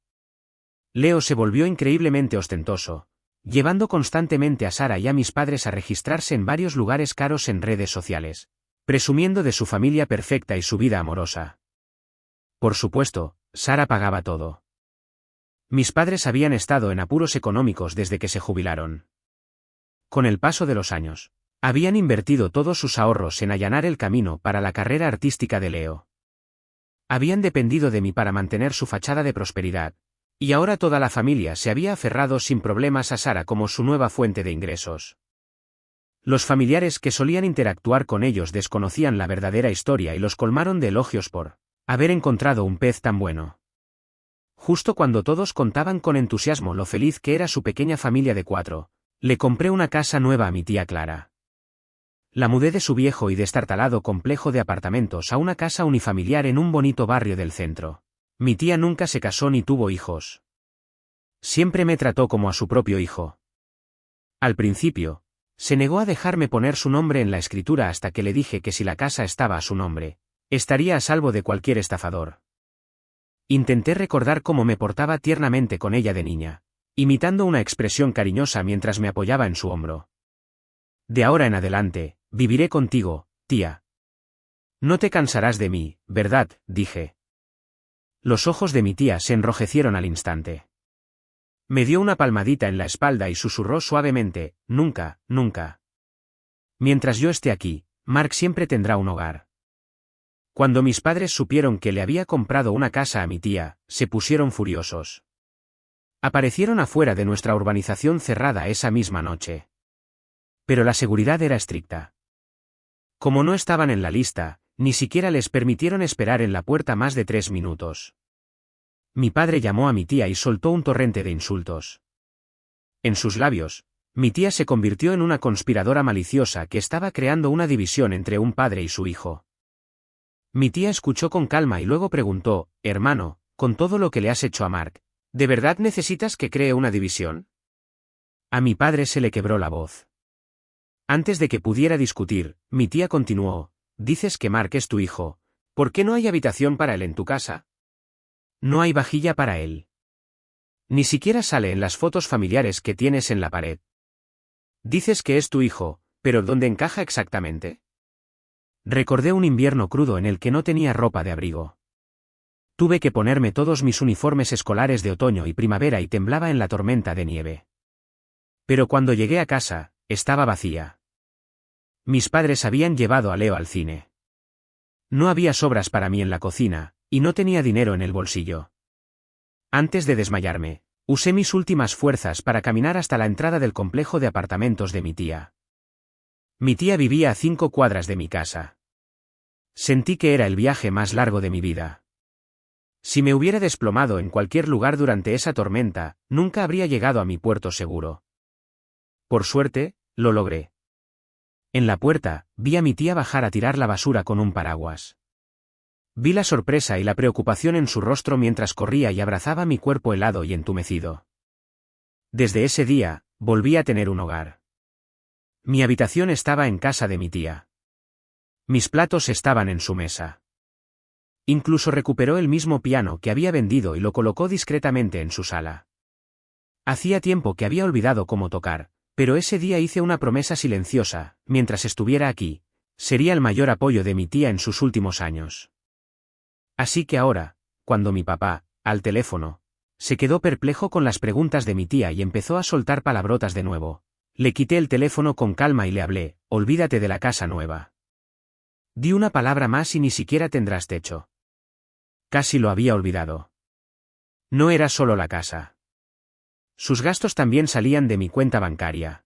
Leo se volvió increíblemente ostentoso, llevando constantemente a Sara y a mis padres a registrarse en varios lugares caros en redes sociales, presumiendo de su familia perfecta y su vida amorosa. Por supuesto, Sara pagaba todo. Mis padres habían estado en apuros económicos desde que se jubilaron. Con el paso de los años, habían invertido todos sus ahorros en allanar el camino para la carrera artística de Leo. Habían dependido de mí para mantener su fachada de prosperidad, y ahora toda la familia se había aferrado sin problemas a Sara como su nueva fuente de ingresos. Los familiares que solían interactuar con ellos desconocían la verdadera historia y los colmaron de elogios por haber encontrado un pez tan bueno. Justo cuando todos contaban con entusiasmo lo feliz que era su pequeña familia de 4, le compré una casa nueva a mi tía Clara. La mudé de su viejo y destartalado complejo de apartamentos a una casa unifamiliar en un bonito barrio del centro. Mi tía nunca se casó ni tuvo hijos. Siempre me trató como a su propio hijo. Al principio, Se negó a dejarme poner su nombre en la escritura hasta que le dije que si la casa estaba a su nombre, estaría a salvo de cualquier estafador. Intenté recordar cómo me portaba tiernamente con ella de niña, imitando una expresión cariñosa mientras me apoyaba en su hombro. De ahora en adelante, viviré contigo, tía. No te cansarás de mí, ¿verdad?, dije. Los ojos de mi tía se enrojecieron al instante. Me dio una palmadita en la espalda y susurró suavemente, nunca, nunca. Mientras yo esté aquí, Mark siempre tendrá un hogar. Cuando mis padres supieron que le había comprado una casa a mi tía, se pusieron furiosos. Aparecieron afuera de nuestra urbanización cerrada esa misma noche. Pero la seguridad era estricta. Como no estaban en la lista, ni siquiera les permitieron esperar en la puerta más de 3 minutos. Mi padre llamó a mi tía y soltó un torrente de insultos. En sus labios, mi tía se convirtió en una conspiradora maliciosa que estaba creando una división entre un padre y su hijo. Mi tía escuchó con calma y luego preguntó, hermano, con todo lo que le has hecho a Mark, ¿de verdad necesitas que cree una división? A mi padre se le quebró la voz. Antes de que pudiera discutir, mi tía continuó, dices que Mark es tu hijo, ¿por qué no hay habitación para él en tu casa? No hay vajilla para él. Ni siquiera sale en las fotos familiares que tienes en la pared. Dices que es tu hijo, pero ¿dónde encaja exactamente? Recordé un invierno crudo en el que no tenía ropa de abrigo. Tuve que ponerme todos mis uniformes escolares de otoño y primavera y temblaba en la tormenta de nieve. Pero cuando llegué a casa, estaba vacía. Mis padres habían llevado a Leo al cine. No había sobras para mí en la cocina, y no tenía dinero en el bolsillo. Antes de desmayarme, usé mis últimas fuerzas para caminar hasta la entrada del complejo de apartamentos de mi tía. Mi tía vivía a 5 cuadras de mi casa. Sentí que era el viaje más largo de mi vida. Si me hubiera desplomado en cualquier lugar durante esa tormenta, nunca habría llegado a mi puerto seguro. Por suerte, lo logré. En la puerta, vi a mi tía bajar a tirar la basura con un paraguas. Vi la sorpresa y la preocupación en su rostro mientras corría y abrazaba mi cuerpo helado y entumecido. Desde ese día, volví a tener un hogar. Mi habitación estaba en casa de mi tía. Mis platos estaban en su mesa. Incluso recuperó el mismo piano que había vendido y lo colocó discretamente en su sala. Hacía tiempo que había olvidado cómo tocar, pero ese día hice una promesa silenciosa, mientras estuviera aquí, sería el mayor apoyo de mi tía en sus últimos años. Así que ahora, cuando mi papá, al teléfono, se quedó perplejo con las preguntas de mi tía y empezó a soltar palabrotas de nuevo, le quité el teléfono con calma y le hablé, olvídate de la casa nueva. Di una palabra más y ni siquiera tendrás techo. Casi lo había olvidado. No era solo la casa. Sus gastos también salían de mi cuenta bancaria.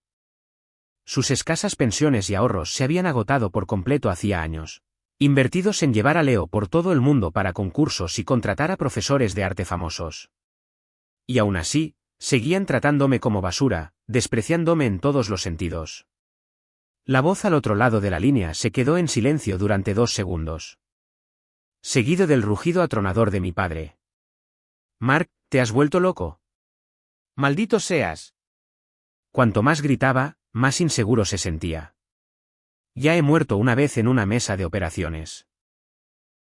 Sus escasas pensiones y ahorros se habían agotado por completo hacía años, invertidos en llevar a Leo por todo el mundo para concursos y contratar a profesores de arte famosos. Y aún así, seguían tratándome como basura, despreciándome en todos los sentidos. La voz al otro lado de la línea se quedó en silencio durante 2 segundos. Seguido del rugido atronador de mi padre. Mark, ¿te has vuelto loco? ¡Maldito seas! Cuanto más gritaba, más inseguro se sentía. Ya he muerto una vez en una mesa de operaciones.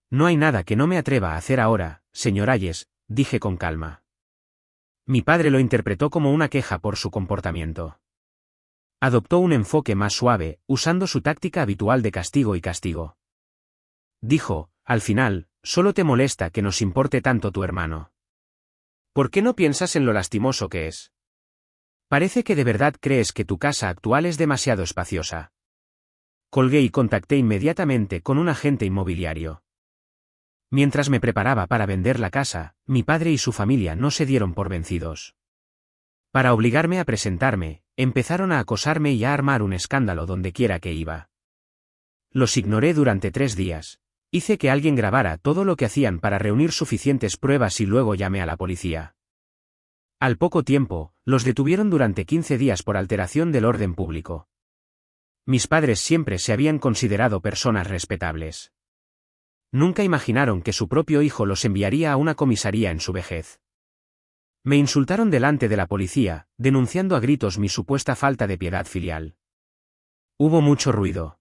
No hay nada que no me atreva a hacer ahora, señor Hayes, dije con calma. Mi padre lo interpretó como una queja por su comportamiento. Adoptó un enfoque más suave, usando su táctica habitual de castigo y castigo. Dijo, al final, solo te molesta que nos importe tanto tu hermano. ¿Por qué no piensas en lo lastimoso que es? Parece que de verdad crees que tu casa actual es demasiado espaciosa. Colgué y contacté inmediatamente con un agente inmobiliario. Mientras me preparaba para vender la casa, mi padre y su familia no se dieron por vencidos. Para obligarme a presentarme, empezaron a acosarme y a armar un escándalo donde quiera que iba. Los ignoré durante 3 días. Hice que alguien grabara todo lo que hacían para reunir suficientes pruebas y luego llamé a la policía. Al poco tiempo, los detuvieron durante 15 días por alteración del orden público. Mis padres siempre se habían considerado personas respetables. Nunca imaginaron que su propio hijo los enviaría a una comisaría en su vejez. Me insultaron delante de la policía, denunciando a gritos mi supuesta falta de piedad filial. Hubo mucho ruido.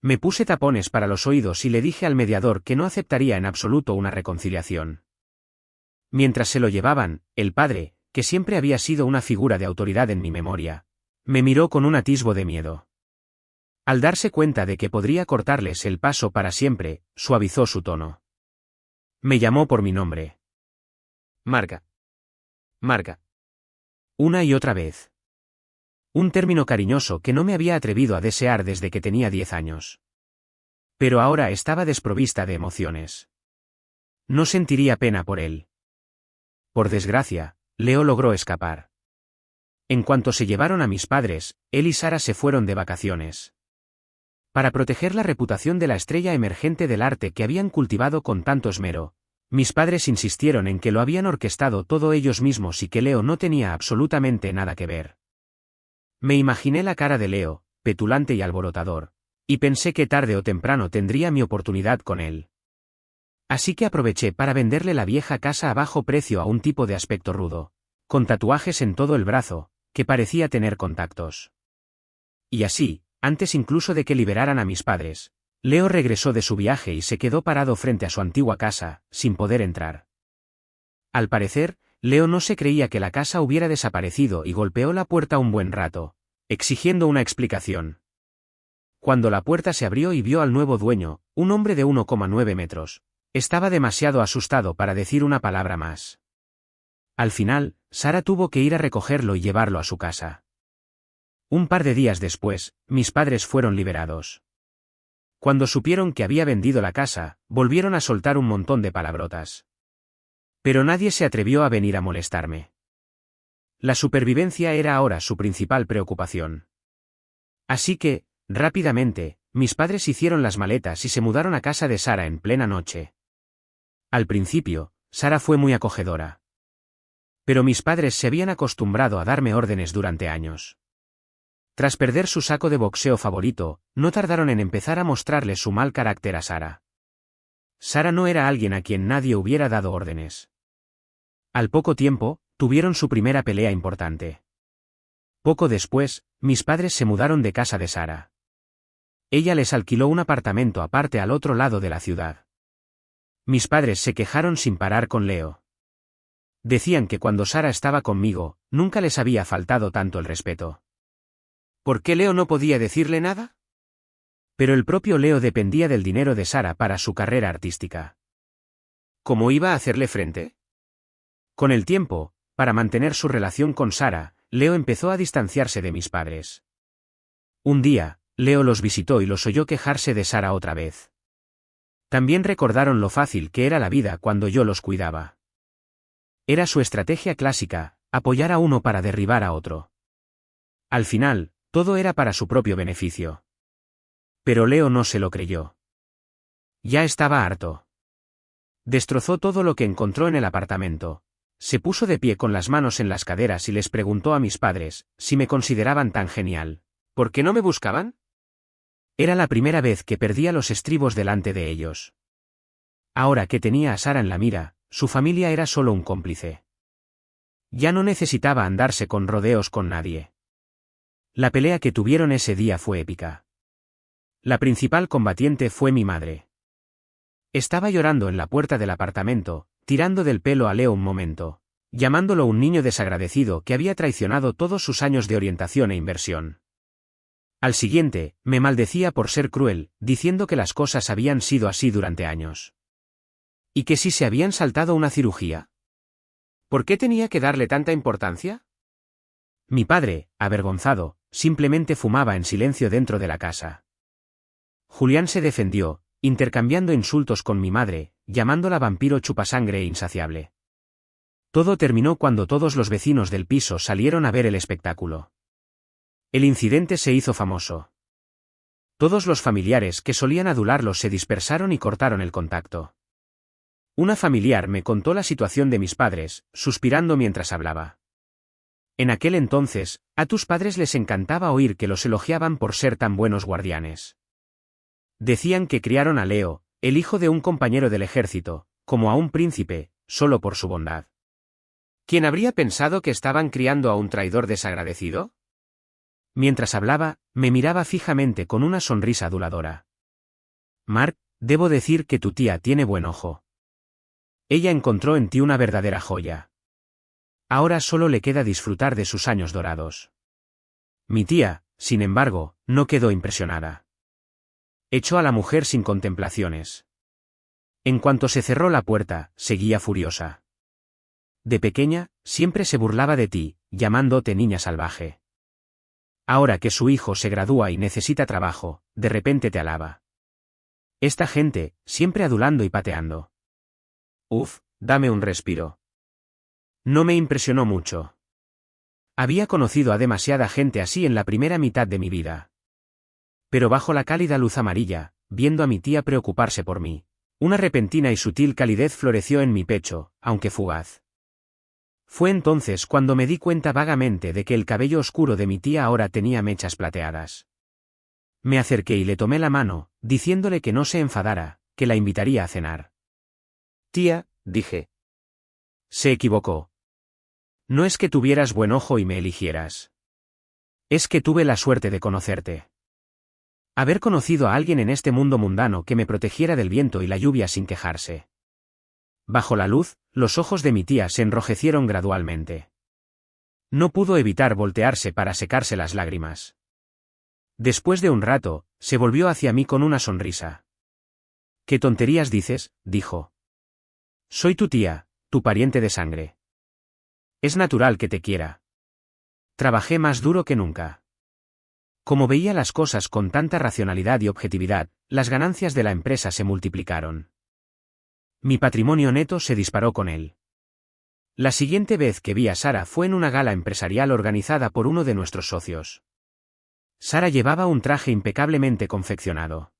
Me puse tapones para los oídos y le dije al mediador que no aceptaría en absoluto una reconciliación. Mientras se lo llevaban, el padre, que siempre había sido una figura de autoridad en mi memoria, me miró con un atisbo de miedo. Al darse cuenta de que podría cortarles el paso para siempre, suavizó su tono. Me llamó por mi nombre. Marga. Marga. Una y otra vez. Un término cariñoso que no me había atrevido a desear desde que tenía 10 años. Pero ahora estaba desprovista de emociones. No sentiría pena por él. Por desgracia, Leo logró escapar. En cuanto se llevaron a mis padres, él y Sara se fueron de vacaciones. Para proteger la reputación de la estrella emergente del arte que habían cultivado con tanto esmero, mis padres insistieron en que lo habían orquestado todo ellos mismos y que Leo no tenía absolutamente nada que ver. Me imaginé la cara de Leo, petulante y alborotador, y pensé que tarde o temprano tendría mi oportunidad con él. Así que aproveché para venderle la vieja casa a bajo precio a un tipo de aspecto rudo, con tatuajes en todo el brazo, que parecía tener contactos. Y así, antes incluso de que liberaran a mis padres, Leo regresó de su viaje y se quedó parado frente a su antigua casa, sin poder entrar. Al parecer, Leo no se creía que la casa hubiera desaparecido y golpeó la puerta un buen rato, exigiendo una explicación. Cuando la puerta se abrió y vio al nuevo dueño, un hombre de 1,9 metros, estaba demasiado asustado para decir una palabra más. Al final, Sara tuvo que ir a recogerlo y llevarlo a su casa. Un par de días después, mis padres fueron liberados. Cuando supieron que había vendido la casa, volvieron a soltar un montón de palabrotas. Pero nadie se atrevió a venir a molestarme. La supervivencia era ahora su principal preocupación. Así que, rápidamente, mis padres hicieron las maletas y se mudaron a casa de Sara en plena noche. Al principio, Sara fue muy acogedora. Pero mis padres se habían acostumbrado a darme órdenes durante años. Tras perder su saco de boxeo favorito, no tardaron en empezar a mostrarle su mal carácter a Sara. Sara no era alguien a quien nadie hubiera dado órdenes. Al poco tiempo, tuvieron su primera pelea importante. Poco después, mis padres se mudaron de casa de Sara. Ella les alquiló un apartamento aparte al otro lado de la ciudad. Mis padres se quejaron sin parar con Leo. Decían que cuando Sara estaba conmigo, nunca les había faltado tanto el respeto. ¿Por qué Leo no podía decirle nada? Pero el propio Leo dependía del dinero de Sara para su carrera artística. ¿Cómo iba a hacerle frente? Con el tiempo, para mantener su relación con Sara, Leo empezó a distanciarse de mis padres. Un día, Leo los visitó y los oyó quejarse de Sara otra vez. También recordaron lo fácil que era la vida cuando yo los cuidaba. Era su estrategia clásica, apoyar a uno para derribar a otro. Al final, todo era para su propio beneficio. Pero Leo no se lo creyó. Ya estaba harto. Destrozó todo lo que encontró en el apartamento. Se puso de pie con las manos en las caderas y les preguntó a mis padres, si me consideraban tan genial. ¿Por qué no me buscaban? Era la primera vez que perdía los estribos delante de ellos. Ahora que tenía a Sara en la mira, su familia era solo un cómplice. Ya no necesitaba andarse con rodeos con nadie. La pelea que tuvieron ese día fue épica. La principal combatiente fue mi madre. Estaba llorando en la puerta del apartamento, tirando del pelo a Leo un momento, llamándolo un niño desagradecido que había traicionado todos sus años de orientación e inversión. Al siguiente, me maldecía por ser cruel, diciendo que las cosas habían sido así durante años. ¿Y que si se habían saltado una cirugía? ¿Por qué tenía que darle tanta importancia? Mi padre, avergonzado, simplemente fumaba en silencio dentro de la casa. Julián se defendió, intercambiando insultos con mi madre, llamándola vampiro chupasangre e insaciable. Todo terminó cuando todos los vecinos del piso salieron a ver el espectáculo. El incidente se hizo famoso. Todos los familiares que solían adularlos se dispersaron y cortaron el contacto. Una familiar me contó la situación de mis padres, suspirando mientras hablaba. En aquel entonces, a tus padres les encantaba oír que los elogiaban por ser tan buenos guardianes. Decían que criaron a Leo, el hijo de un compañero del ejército, como a un príncipe, solo por su bondad. ¿Quién habría pensado que estaban criando a un traidor desagradecido? Mientras hablaba, me miraba fijamente con una sonrisa aduladora. Mark, debo decir que tu tía tiene buen ojo. Ella encontró en ti una verdadera joya. Ahora solo le queda disfrutar de sus años dorados. Mi tía, sin embargo, no quedó impresionada. Echó a la mujer sin contemplaciones. En cuanto se cerró la puerta, seguía furiosa. De pequeña, siempre se burlaba de ti, llamándote niña salvaje. Ahora que su hijo se gradúa y necesita trabajo, de repente te alaba. Esta gente, siempre adulando y pateando. Uf, dame un respiro. No me impresionó mucho. Había conocido a demasiada gente así en la primera mitad de mi vida. Pero bajo la cálida luz amarilla, viendo a mi tía preocuparse por mí, una repentina y sutil calidez floreció en mi pecho, aunque fugaz. Fue entonces cuando me di cuenta vagamente de que el cabello oscuro de mi tía ahora tenía mechas plateadas. Me acerqué y le tomé la mano, diciéndole que no se enfadara, que la invitaría a cenar. Tía, dije. Se equivocó. No es que tuvieras buen ojo y me eligieras. Es que tuve la suerte de conocerte. Haber conocido a alguien en este mundo mundano que me protegiera del viento y la lluvia sin quejarse. Bajo la luz, los ojos de mi tía se enrojecieron gradualmente. No pudo evitar voltearse para secarse las lágrimas. Después de un rato, se volvió hacia mí con una sonrisa. ¿Qué tonterías dices?, dijo. Soy tu tía, tu pariente de sangre. Es natural que te quiera. Trabajé más duro que nunca. Como veía las cosas con tanta racionalidad y objetividad, las ganancias de la empresa se multiplicaron. Mi patrimonio neto se disparó con él. La siguiente vez que vi a Sara fue en una gala empresarial organizada por uno de nuestros socios. Sara llevaba un traje impecablemente confeccionado.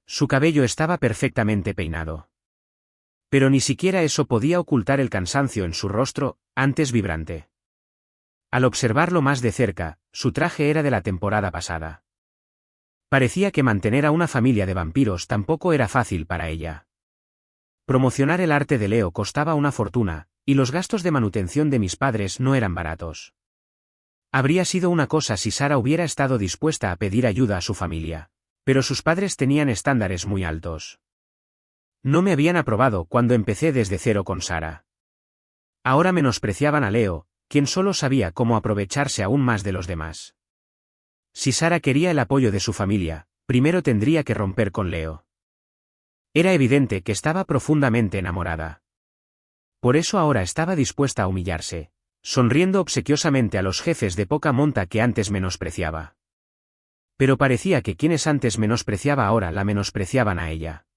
Su cabello estaba perfectamente peinado. Pero ni siquiera eso podía ocultar el cansancio en su rostro, antes vibrante. Al observarlo más de cerca, su traje era de la temporada pasada. Parecía que mantener a una familia de vampiros tampoco era fácil para ella. Promocionar el arte de Leo costaba una fortuna, y los gastos de manutención de mis padres no eran baratos. Habría sido una cosa si Sara hubiera estado dispuesta a pedir ayuda a su familia, pero sus padres tenían estándares muy altos. No me habían aprobado cuando empecé desde cero con Sara. Ahora menospreciaban a Leo, quien solo sabía cómo aprovecharse aún más de los demás. Si Sara quería el apoyo de su familia, primero tendría que romper con Leo. Era evidente que estaba profundamente enamorada. Por eso ahora estaba dispuesta a humillarse, sonriendo obsequiosamente a los jefes de poca monta que antes menospreciaba. Pero parecía que quienes antes menospreciaba ahora la menospreciaban a ella.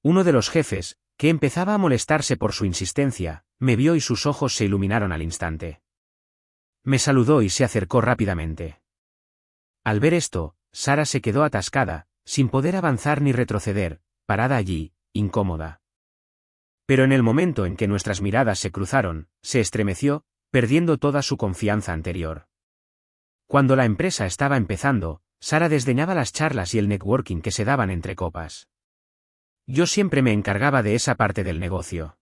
Uno de los jefes, que empezaba a molestarse por su insistencia, me vio y sus ojos se iluminaron al instante. Me saludó y se acercó rápidamente. Al ver esto, Sara se quedó atascada, sin poder avanzar ni retroceder, parada allí, incómoda. Pero en el momento en que nuestras miradas se cruzaron, se estremeció, perdiendo toda su confianza anterior. Cuando la empresa estaba empezando, Sara desdeñaba las charlas y el networking que se daban entre copas. Yo siempre me encargaba de esa parte del negocio.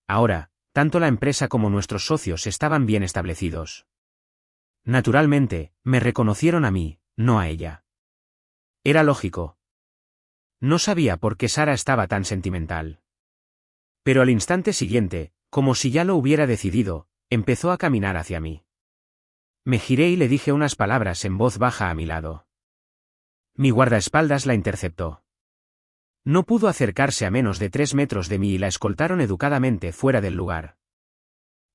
Ahora, tanto la empresa como nuestros socios estaban bien establecidos. Naturalmente, me reconocieron a mí, no a ella. Era lógico. No sabía por qué Sara estaba tan sentimental. Pero al instante siguiente, como si ya lo hubiera decidido, empezó a caminar hacia mí. Me giré y le dije unas palabras en voz baja a mi lado. Mi guardaespaldas la interceptó. No pudo acercarse a menos de 3 metros de mí y la escoltaron educadamente fuera del lugar.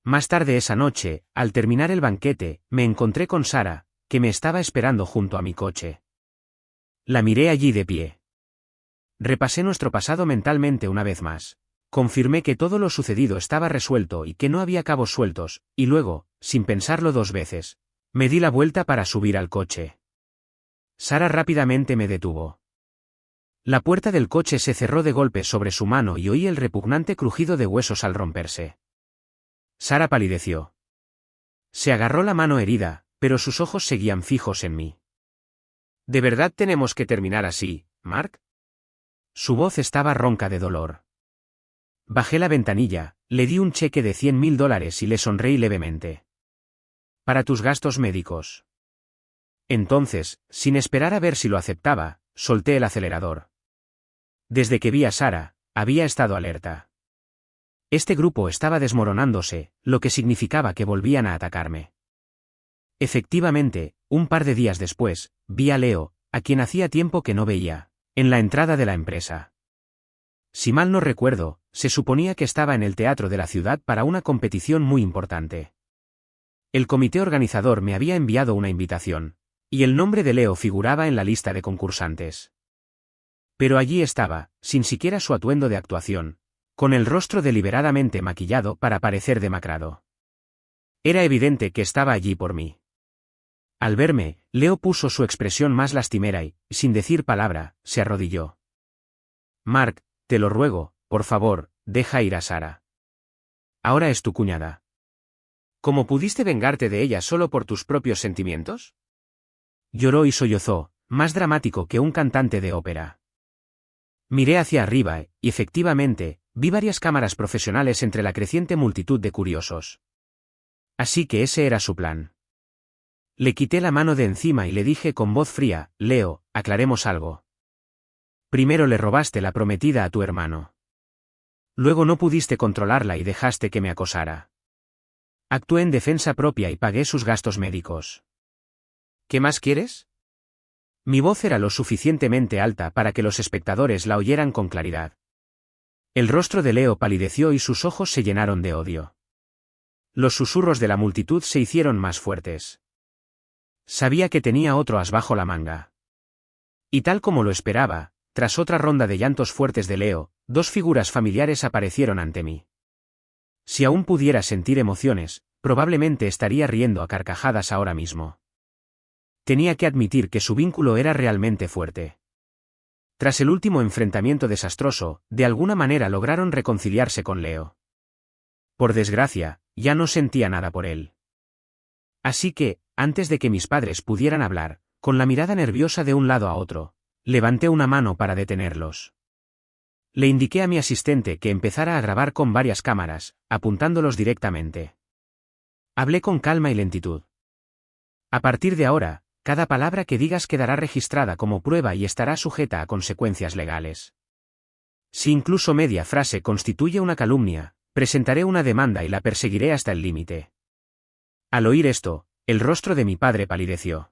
Más tarde esa noche, al terminar el banquete, me encontré con Sara, que me estaba esperando junto a mi coche. La miré allí de pie. Repasé nuestro pasado mentalmente una vez más. Confirmé que todo lo sucedido estaba resuelto y que no había cabos sueltos, y luego, sin pensarlo 2 veces, me di la vuelta para subir al coche. Sara rápidamente me detuvo. La puerta del coche se cerró de golpe sobre su mano y oí el repugnante crujido de huesos al romperse. Sara palideció. Se agarró la mano herida, pero sus ojos seguían fijos en mí. ¿De verdad tenemos que terminar así, Mark? Su voz estaba ronca de dolor. Bajé la ventanilla, le di un cheque de $100.000 y le sonreí levemente. Para tus gastos médicos. Entonces, sin esperar a ver si lo aceptaba, solté el acelerador. Desde que vi a Sara, había estado alerta. Este grupo estaba desmoronándose, lo que significaba que volvían a atacarme. Efectivamente, un par de días después, vi a Leo, a quien hacía tiempo que no veía, en la entrada de la empresa. Si mal no recuerdo, se suponía que estaba en el teatro de la ciudad para una competición muy importante. El comité organizador me había enviado una invitación, y el nombre de Leo figuraba en la lista de concursantes. Pero allí estaba, sin siquiera su atuendo de actuación, con el rostro deliberadamente maquillado para parecer demacrado. Era evidente que estaba allí por mí. Al verme, Leo puso su expresión más lastimera y, sin decir palabra, se arrodilló. Mark, te lo ruego, por favor, deja ir a Sara. Ahora es tu cuñada. ¿Cómo pudiste vengarte de ella solo por tus propios sentimientos? Lloró y sollozó, más dramático que un cantante de ópera. Miré hacia arriba y, efectivamente, vi varias cámaras profesionales entre la creciente multitud de curiosos. Así que ese era su plan. Le quité la mano de encima y le dije con voz fría, Leo, aclaremos algo. Primero le robaste la prometida a tu hermano. Luego no pudiste controlarla y dejaste que me acosara. Actué en defensa propia y pagué sus gastos médicos. ¿Qué más quieres? Mi voz era lo suficientemente alta para que los espectadores la oyeran con claridad. El rostro de Leo palideció y sus ojos se llenaron de odio. Los susurros de la multitud se hicieron más fuertes. Sabía que tenía otro as bajo la manga. Y tal como lo esperaba, tras otra ronda de llantos fuertes de Leo, dos figuras familiares aparecieron ante mí. Si aún pudiera sentir emociones, probablemente estaría riendo a carcajadas ahora mismo. Tenía que admitir que su vínculo era realmente fuerte. Tras el último enfrentamiento desastroso, de alguna manera lograron reconciliarse con Leo. Por desgracia, ya no sentía nada por él. Así que, antes de que mis padres pudieran hablar, con la mirada nerviosa de un lado a otro, levanté una mano para detenerlos. Le indiqué a mi asistente que empezara a grabar con varias cámaras, apuntándolos directamente. Hablé con calma y lentitud. A partir de ahora, cada palabra que digas quedará registrada como prueba y estará sujeta a consecuencias legales. Si incluso media frase constituye una calumnia, presentaré una demanda y la perseguiré hasta el límite. Al oír esto, el rostro de mi padre palideció.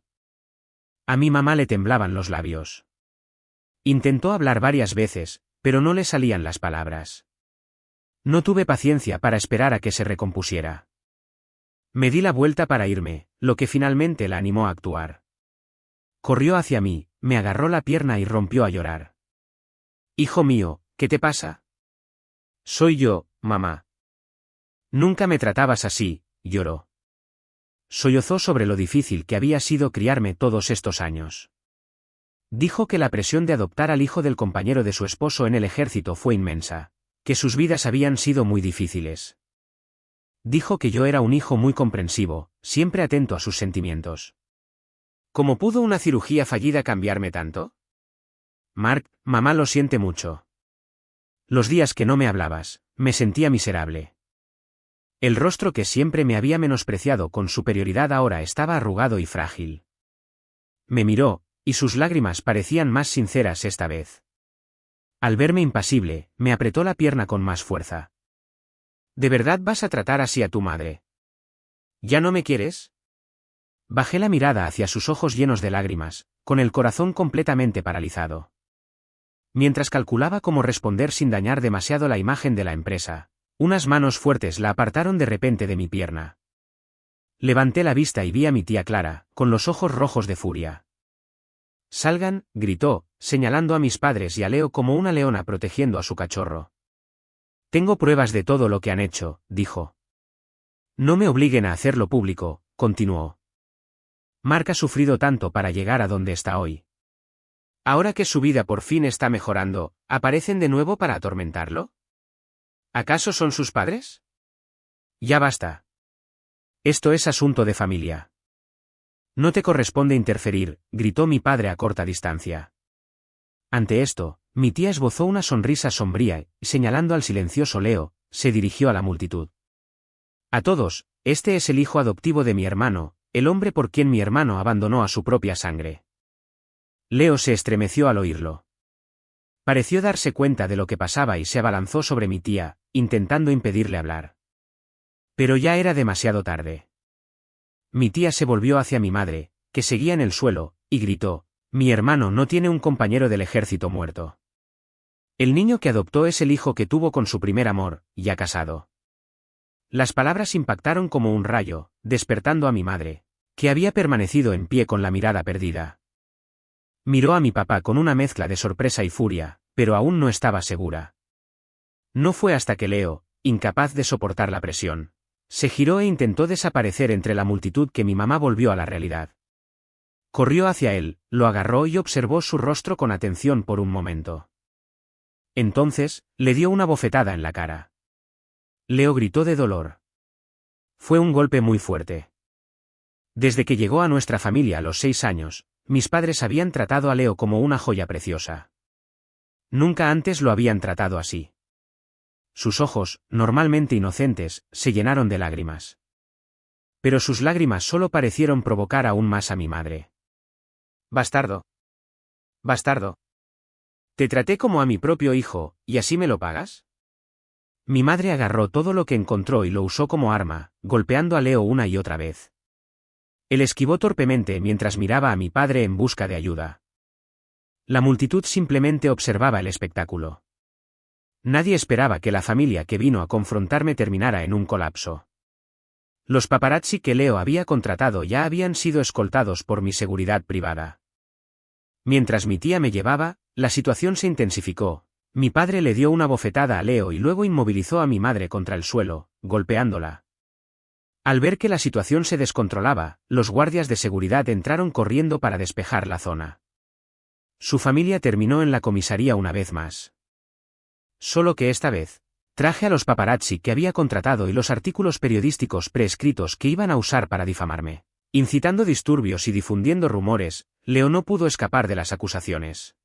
A mi mamá le temblaban los labios. Intentó hablar varias veces, pero no le salían las palabras. No tuve paciencia para esperar a que se recompusiera. Me di la vuelta para irme, lo que finalmente la animó a actuar. Corrió hacia mí, me agarró la pierna y rompió a llorar. Hijo mío, ¿qué te pasa? Soy yo, mamá. Nunca me tratabas así, lloró. Sollozó sobre lo difícil que había sido criarme todos estos años. Dijo que la presión de adoptar al hijo del compañero de su esposo en el ejército fue inmensa, que sus vidas habían sido muy difíciles. Dijo que yo era un hijo muy comprensivo, siempre atento a sus sentimientos. ¿Cómo pudo una cirugía fallida cambiarme tanto? Mark, mamá lo siente mucho. Los días que no me hablabas, me sentía miserable. El rostro que siempre me había menospreciado con superioridad ahora estaba arrugado y frágil. Me miró, y sus lágrimas parecían más sinceras esta vez. Al verme impasible, me apretó la pierna con más fuerza. ¿De verdad vas a tratar así a tu madre? ¿Ya no me quieres? Bajé la mirada hacia sus ojos llenos de lágrimas, con el corazón completamente paralizado. Mientras calculaba cómo responder sin dañar demasiado la imagen de la empresa, unas manos fuertes la apartaron de repente de mi pierna. Levanté la vista y vi a mi tía Clara, con los ojos rojos de furia. Salgan, gritó, señalando a mis padres y a Leo como una leona protegiendo a su cachorro. Tengo pruebas de todo lo que han hecho, dijo. No me obliguen a hacerlo público, continuó. Mark ha sufrido tanto para llegar a donde está hoy. Ahora que su vida por fin está mejorando, ¿aparecen de nuevo para atormentarlo? ¿Acaso son sus padres? Ya basta. Esto es asunto de familia. No te corresponde interferir, gritó mi padre a corta distancia. Ante esto, mi tía esbozó una sonrisa sombría y, señalando al silencioso Leo, se dirigió a la multitud. A todos, este es el hijo adoptivo de mi hermano, el hombre por quien mi hermano abandonó a su propia sangre. Leo se estremeció al oírlo. Pareció darse cuenta de lo que pasaba y se abalanzó sobre mi tía, intentando impedirle hablar. Pero ya era demasiado tarde. Mi tía se volvió hacia mi madre, que seguía en el suelo, y gritó: «Mi hermano no tiene un compañero del ejército muerto. El niño que adoptó es el hijo que tuvo con su primer amor, ya casado». Las palabras impactaron como un rayo, despertando a mi madre, que había permanecido en pie con la mirada perdida. Miró a mi papá con una mezcla de sorpresa y furia, pero aún no estaba segura. No fue hasta que Leo, incapaz de soportar la presión, se giró e intentó desaparecer entre la multitud que mi mamá volvió a la realidad. Corrió hacia él, lo agarró y observó su rostro con atención por un momento. Entonces, le dio una bofetada en la cara. Leo gritó de dolor. Fue un golpe muy fuerte. Desde que llegó a nuestra familia a los 6 años, mis padres habían tratado a Leo como una joya preciosa. Nunca antes lo habían tratado así. Sus ojos, normalmente inocentes, se llenaron de lágrimas. Pero sus lágrimas solo parecieron provocar aún más a mi madre. «Bastardo. Bastardo. Te traté como a mi propio hijo, ¿y así me lo pagas?». Mi madre agarró todo lo que encontró y lo usó como arma, golpeando a Leo una y otra vez. Él esquivó torpemente mientras miraba a mi padre en busca de ayuda. La multitud simplemente observaba el espectáculo. Nadie esperaba que la familia que vino a confrontarme terminara en un colapso. Los paparazzi que Leo había contratado ya habían sido escoltados por mi seguridad privada. Mientras mi tía me llevaba, la situación se intensificó. Mi padre le dio una bofetada a Leo y luego inmovilizó a mi madre contra el suelo, golpeándola. Al ver que la situación se descontrolaba, los guardias de seguridad entraron corriendo para despejar la zona. Su familia terminó en la comisaría una vez más. Solo que esta vez, traje a los paparazzi que había contratado y los artículos periodísticos preescritos que iban a usar para difamarme. Incitando disturbios y difundiendo rumores, Leo no pudo escapar de las acusaciones.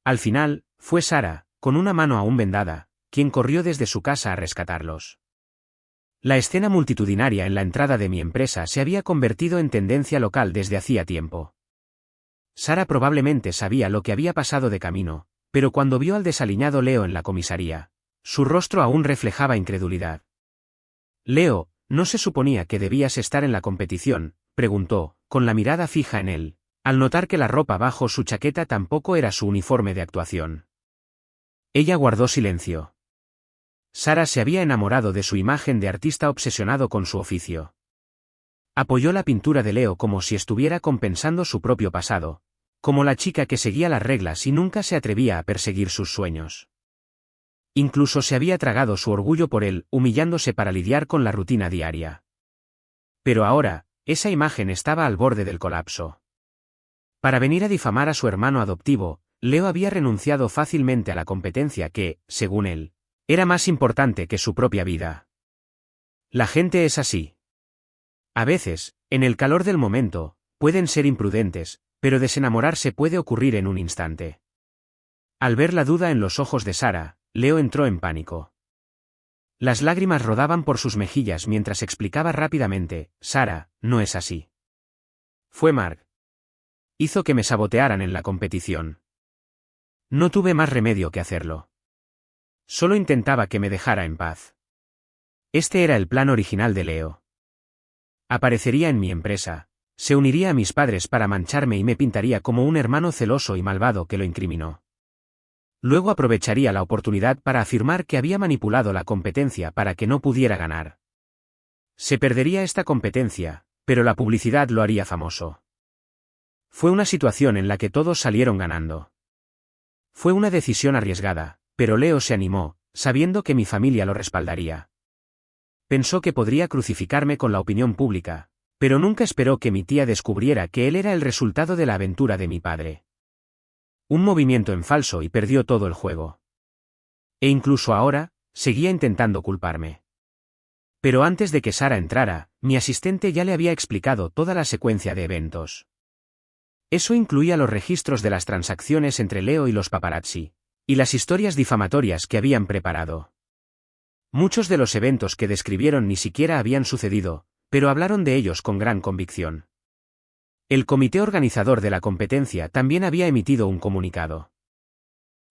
Al final, fue Sara, con una mano aún vendada, quien corrió desde su casa a rescatarlos. La escena multitudinaria en la entrada de mi empresa se había convertido en tendencia local desde hacía tiempo. Sara probablemente sabía lo que había pasado de camino, pero cuando vio al desaliñado Leo en la comisaría, su rostro aún reflejaba incredulidad. «Leo, ¿no se suponía que debías estar en la competición?», preguntó, con la mirada fija en él, al notar que la ropa bajo su chaqueta tampoco era su uniforme de actuación. Ella guardó silencio. Sara se había enamorado de su imagen de artista obsesionado con su oficio. Apoyó la pintura de Leo como si estuviera compensando su propio pasado, como la chica que seguía las reglas y nunca se atrevía a perseguir sus sueños. Incluso se había tragado su orgullo por él, humillándose para lidiar con la rutina diaria. Pero ahora, esa imagen estaba al borde del colapso. Para venir a difamar a su hermano adoptivo, Leo había renunciado fácilmente a la competencia que, según él, era más importante que su propia vida. La gente es así. A veces, en el calor del momento, pueden ser imprudentes, pero desenamorarse puede ocurrir en un instante. Al ver la duda en los ojos de Sara, Leo entró en pánico. Las lágrimas rodaban por sus mejillas mientras explicaba rápidamente: «Sara, no es así. Fue Mark. Hizo que me sabotearan en la competición. No tuve más remedio que hacerlo. Solo intentaba que me dejara en paz». Este era el plan original de Leo. Aparecería en mi empresa, se uniría a mis padres para mancharme y me pintaría como un hermano celoso y malvado que lo incriminó. Luego aprovecharía la oportunidad para afirmar que había manipulado la competencia para que no pudiera ganar. Se perdería esta competencia, pero la publicidad lo haría famoso. Fue una situación en la que todos salieron ganando. Fue una decisión arriesgada, pero Leo se animó, sabiendo que mi familia lo respaldaría. Pensó que podría crucificarme con la opinión pública, pero nunca esperó que mi tía descubriera que él era el resultado de la aventura de mi padre. Un movimiento en falso y perdió todo el juego. E incluso ahora, seguía intentando culparme. Pero antes de que Sara entrara, mi asistente ya le había explicado toda la secuencia de eventos. Eso incluía los registros de las transacciones entre Leo y los paparazzi, y las historias difamatorias que habían preparado. Muchos de los eventos que describieron ni siquiera habían sucedido, pero hablaron de ellos con gran convicción. El comité organizador de la competencia también había emitido un comunicado.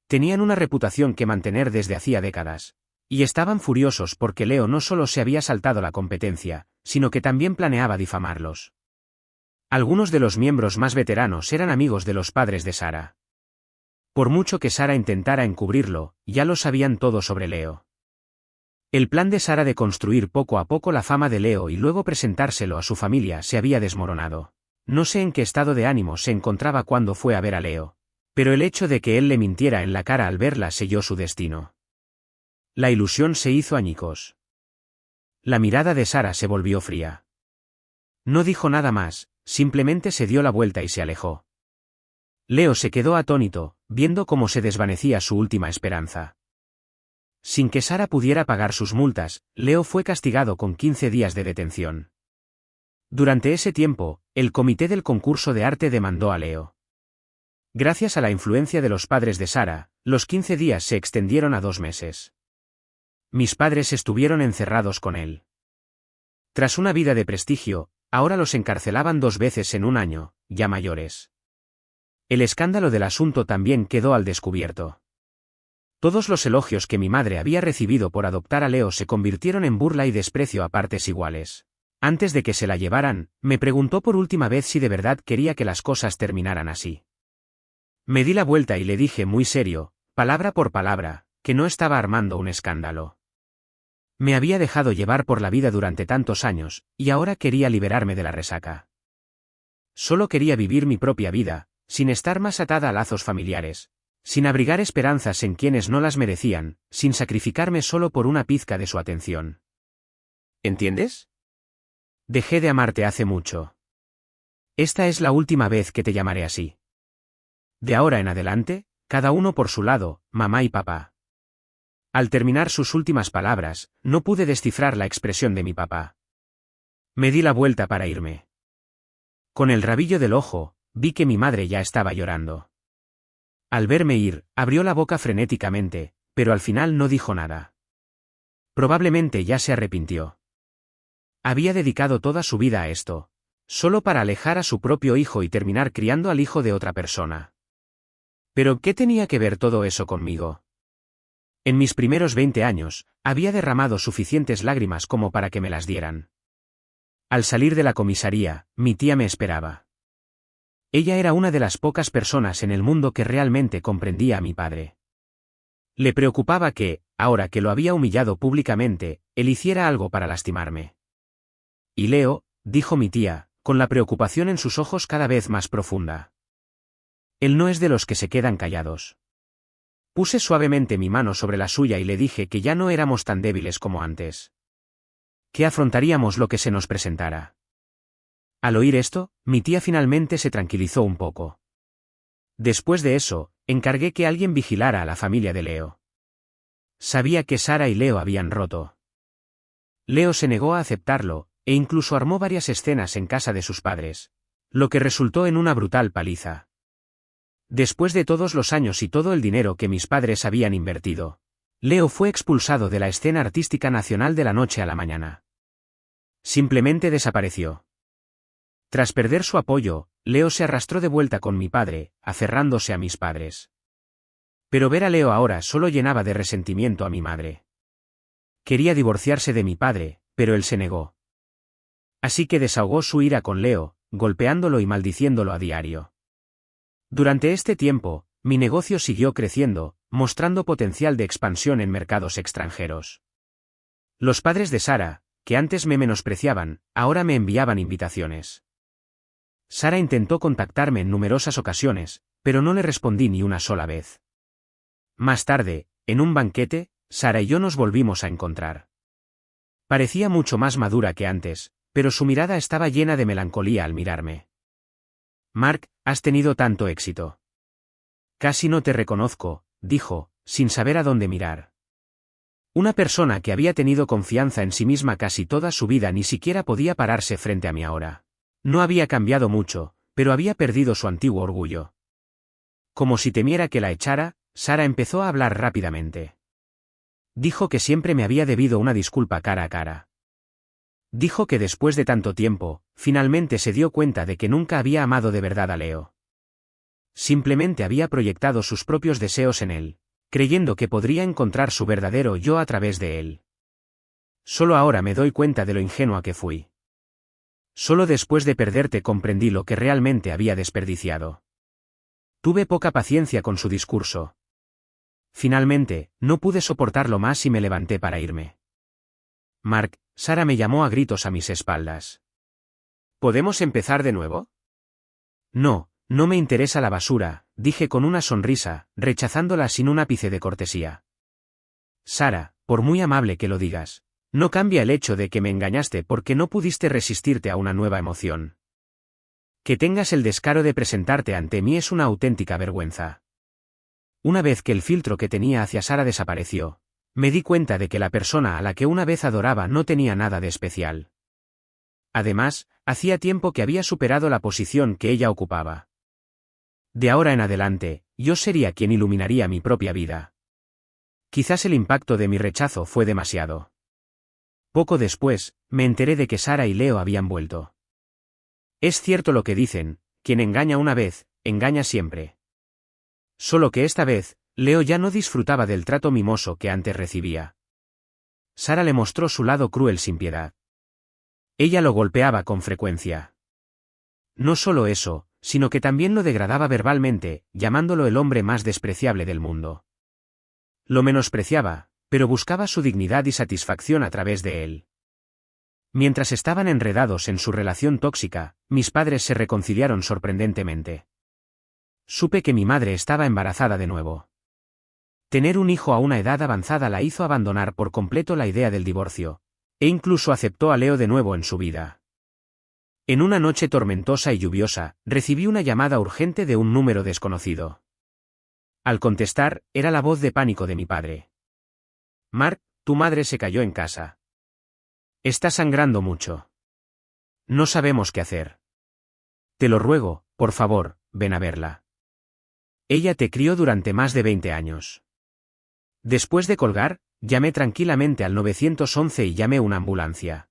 Tenían una reputación que mantener desde hacía décadas, y estaban furiosos porque Leo no solo se había saltado la competencia, sino que también planeaba difamarlos. Algunos de los miembros más veteranos eran amigos de los padres de Sara. Por mucho que Sara intentara encubrirlo, ya lo sabían todo sobre Leo. El plan de Sara de construir poco a poco la fama de Leo y luego presentárselo a su familia se había desmoronado. No sé en qué estado de ánimo se encontraba cuando fue a ver a Leo, pero el hecho de que él le mintiera en la cara al verla selló su destino. La ilusión se hizo añicos. La mirada de Sara se volvió fría. No dijo nada más, simplemente se dio la vuelta y se alejó. Leo se quedó atónito, viendo cómo se desvanecía su última esperanza. Sin que Sara pudiera pagar sus multas, Leo fue castigado con 15 días de detención. Durante ese tiempo, el comité del concurso de arte demandó a Leo. Gracias a la influencia de los padres de Sara, los 15 días se extendieron a 2 meses. Mis padres estuvieron encerrados con él. Tras una vida de prestigio, ahora los encarcelaban 2 veces en un año, ya mayores. El escándalo del asunto también quedó al descubierto. Todos los elogios que mi madre había recibido por adoptar a Leo se convirtieron en burla y desprecio a partes iguales. Antes de que se la llevaran, me preguntó por última vez si de verdad quería que las cosas terminaran así. Me di la vuelta y le dije muy serio, palabra por palabra, que no estaba armando un escándalo. Me había dejado llevar por la vida durante tantos años, y ahora quería liberarme de la resaca. Solo quería vivir mi propia vida, sin estar más atada a lazos familiares, sin abrigar esperanzas en quienes no las merecían, sin sacrificarme solo por una pizca de su atención. ¿Entiendes? Dejé de amarte hace mucho. Esta es la última vez que te llamaré así. De ahora en adelante, cada uno por su lado, mamá y papá. Al terminar sus últimas palabras, no pude descifrar la expresión de mi papá. Me di la vuelta para irme. Con el rabillo del ojo, vi que mi madre ya estaba llorando. Al verme ir, abrió la boca frenéticamente, pero al final no dijo nada. Probablemente ya se arrepintió. Había dedicado toda su vida a esto, solo para alejar a su propio hijo y terminar criando al hijo de otra persona. ¿Pero qué tenía que ver todo eso conmigo? En mis primeros 20 años, había derramado suficientes lágrimas como para que me las dieran. Al salir de la comisaría, mi tía me esperaba. Ella era una de las pocas personas en el mundo que realmente comprendía a mi padre. Le preocupaba que, ahora que lo había humillado públicamente, él hiciera algo para lastimarme. Y Leo, dijo mi tía, con la preocupación en sus ojos cada vez más profunda. Él no es de los que se quedan callados. Puse suavemente mi mano sobre la suya y le dije que ya no éramos tan débiles como antes. Que afrontaríamos lo que se nos presentara. Al oír esto, mi tía finalmente se tranquilizó un poco. Después de eso, encargué que alguien vigilara a la familia de Leo. Sabía que Sara y Leo habían roto. Leo se negó a aceptarlo, e incluso armó varias escenas en casa de sus padres, lo que resultó en una brutal paliza. Después de todos los años y todo el dinero que mis padres habían invertido, Leo fue expulsado de la escena artística nacional de la noche a la mañana. Simplemente desapareció. Tras perder su apoyo, Leo se arrastró de vuelta con mi padre, aferrándose a mis padres. Pero ver a Leo ahora solo llenaba de resentimiento a mi madre. Quería divorciarse de mi padre, pero él se negó. Así que desahogó su ira con Leo, golpeándolo y maldiciéndolo a diario. Durante este tiempo, mi negocio siguió creciendo, mostrando potencial de expansión en mercados extranjeros. Los padres de Sara, que antes me menospreciaban, ahora me enviaban invitaciones. Sara intentó contactarme en numerosas ocasiones, pero no le respondí ni una sola vez. Más tarde, en un banquete, Sara y yo nos volvimos a encontrar. Parecía mucho más madura que antes, pero su mirada estaba llena de melancolía al mirarme. Mark, has tenido tanto éxito. Casi no te reconozco, dijo, sin saber a dónde mirar. Una persona que había tenido confianza en sí misma casi toda su vida ni siquiera podía pararse frente a mí ahora. No había cambiado mucho, pero había perdido su antiguo orgullo. Como si temiera que la echara, Sara empezó a hablar rápidamente. Dijo que siempre me había debido una disculpa cara a cara. Dijo que después de tanto tiempo, finalmente se dio cuenta de que nunca había amado de verdad a Leo. Simplemente había proyectado sus propios deseos en él, creyendo que podría encontrar su verdadero yo a través de él. Solo ahora me doy cuenta de lo ingenua que fui. Solo después de perderte comprendí lo que realmente había desperdiciado. Tuve poca paciencia con su discurso. Finalmente, no pude soportarlo más y me levanté para irme. Mark, Sara me llamó a gritos a mis espaldas. ¿Podemos empezar de nuevo? No, no me interesa la basura, dije con una sonrisa, rechazándola sin un ápice de cortesía. Sara, por muy amable que lo digas, no cambia el hecho de que me engañaste porque no pudiste resistirte a una nueva emoción. Que tengas el descaro de presentarte ante mí es una auténtica vergüenza. Una vez que el filtro que tenía hacia Sara desapareció, me di cuenta de que la persona a la que una vez adoraba no tenía nada de especial. Además, hacía tiempo que había superado la posición que ella ocupaba. De ahora en adelante, yo sería quien iluminaría mi propia vida. Quizás el impacto de mi rechazo fue demasiado. Poco después, me enteré de que Sara y Leo habían vuelto. Es cierto lo que dicen, quien engaña una vez, engaña siempre. Solo que esta vez, Leo ya no disfrutaba del trato mimoso que antes recibía. Sara le mostró su lado cruel sin piedad. Ella lo golpeaba con frecuencia. No solo eso, sino que también lo degradaba verbalmente, llamándolo el hombre más despreciable del mundo. Lo menospreciaba, pero buscaba su dignidad y satisfacción a través de él. Mientras estaban enredados en su relación tóxica, mis padres se reconciliaron sorprendentemente. Supe que mi madre estaba embarazada de nuevo. Tener un hijo a una edad avanzada la hizo abandonar por completo la idea del divorcio, e incluso aceptó a Leo de nuevo en su vida. En una noche tormentosa y lluviosa, recibí una llamada urgente de un número desconocido. Al contestar, era la voz de pánico de mi padre. Mark, tu madre se cayó en casa. Está sangrando mucho. No sabemos qué hacer. Te lo ruego, por favor, ven a verla. Ella te crió durante más de 20 años. Después de colgar, llamé tranquilamente al 911 y llamé una ambulancia.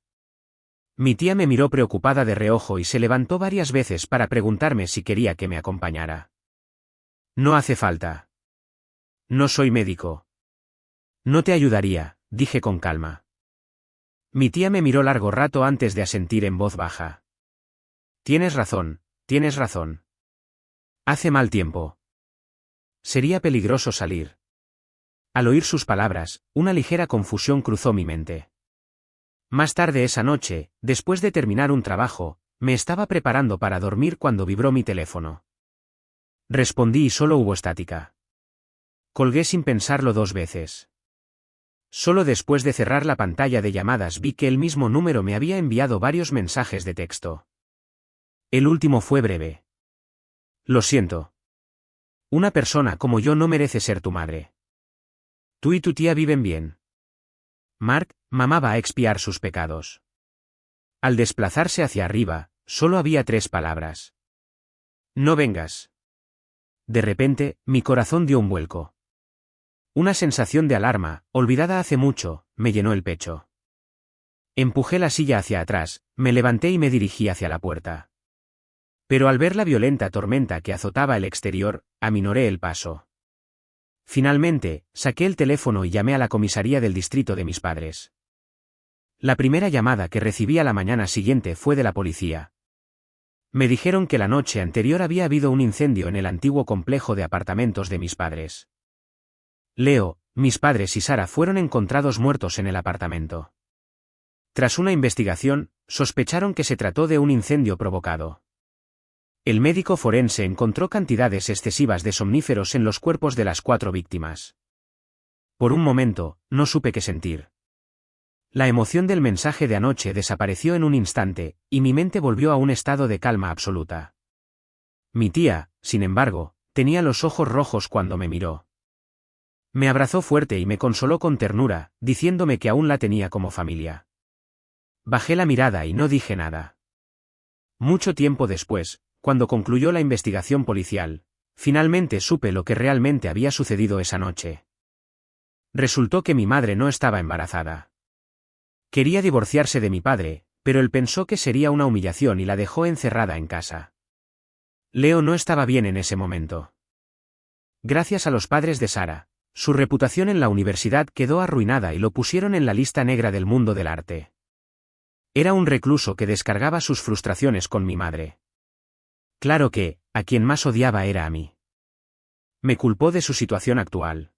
Mi tía me miró preocupada de reojo y se levantó varias veces para preguntarme si quería que me acompañara. No hace falta. No soy médico. No te ayudaría, dije con calma. Mi tía me miró largo rato antes de asentir en voz baja. Tienes razón, tienes razón. Hace mal tiempo. Sería peligroso salir. Al oír sus palabras, una ligera confusión cruzó mi mente. Más tarde esa noche, después de terminar un trabajo, me estaba preparando para dormir cuando vibró mi teléfono. Respondí y solo hubo estática. Colgué sin pensarlo 2 veces. Solo después de cerrar la pantalla de llamadas vi que el mismo número me había enviado varios mensajes de texto. El último fue breve. Lo siento. Una persona como yo no merece ser tu madre. Tú y tu tía viven bien. Mark, mamá va a expiar sus pecados. Al desplazarse hacia arriba, solo había 3 palabras. No vengas. De repente, mi corazón dio un vuelco. Una sensación de alarma, olvidada hace mucho, me llenó el pecho. Empujé la silla hacia atrás, me levanté y me dirigí hacia la puerta. Pero al ver la violenta tormenta que azotaba el exterior, aminoré el paso. Finalmente, saqué el teléfono y llamé a la comisaría del distrito de mis padres. La primera llamada que recibí a la mañana siguiente fue de la policía. Me dijeron que la noche anterior había habido un incendio en el antiguo complejo de apartamentos de mis padres. Leo, mis padres y Sara fueron encontrados muertos en el apartamento. Tras una investigación, sospecharon que se trató de un incendio provocado. El médico forense encontró cantidades excesivas de somníferos en los cuerpos de las 4 víctimas. Por un momento, no supe qué sentir. La emoción del mensaje de anoche desapareció en un instante, y mi mente volvió a un estado de calma absoluta. Mi tía, sin embargo, tenía los ojos rojos cuando me miró. Me abrazó fuerte y me consoló con ternura, diciéndome que aún la tenía como familia. Bajé la mirada y no dije nada. Mucho tiempo después, cuando concluyó la investigación policial, finalmente supe lo que realmente había sucedido esa noche. Resultó que mi madre no estaba embarazada. Quería divorciarse de mi padre, pero él pensó que sería una humillación y la dejó encerrada en casa. Leo no estaba bien en ese momento. Gracias a los padres de Sara, su reputación en la universidad quedó arruinada y lo pusieron en la lista negra del mundo del arte. Era un recluso que descargaba sus frustraciones con mi madre. Claro que, a quien más odiaba era a mí. Me culpó de su situación actual.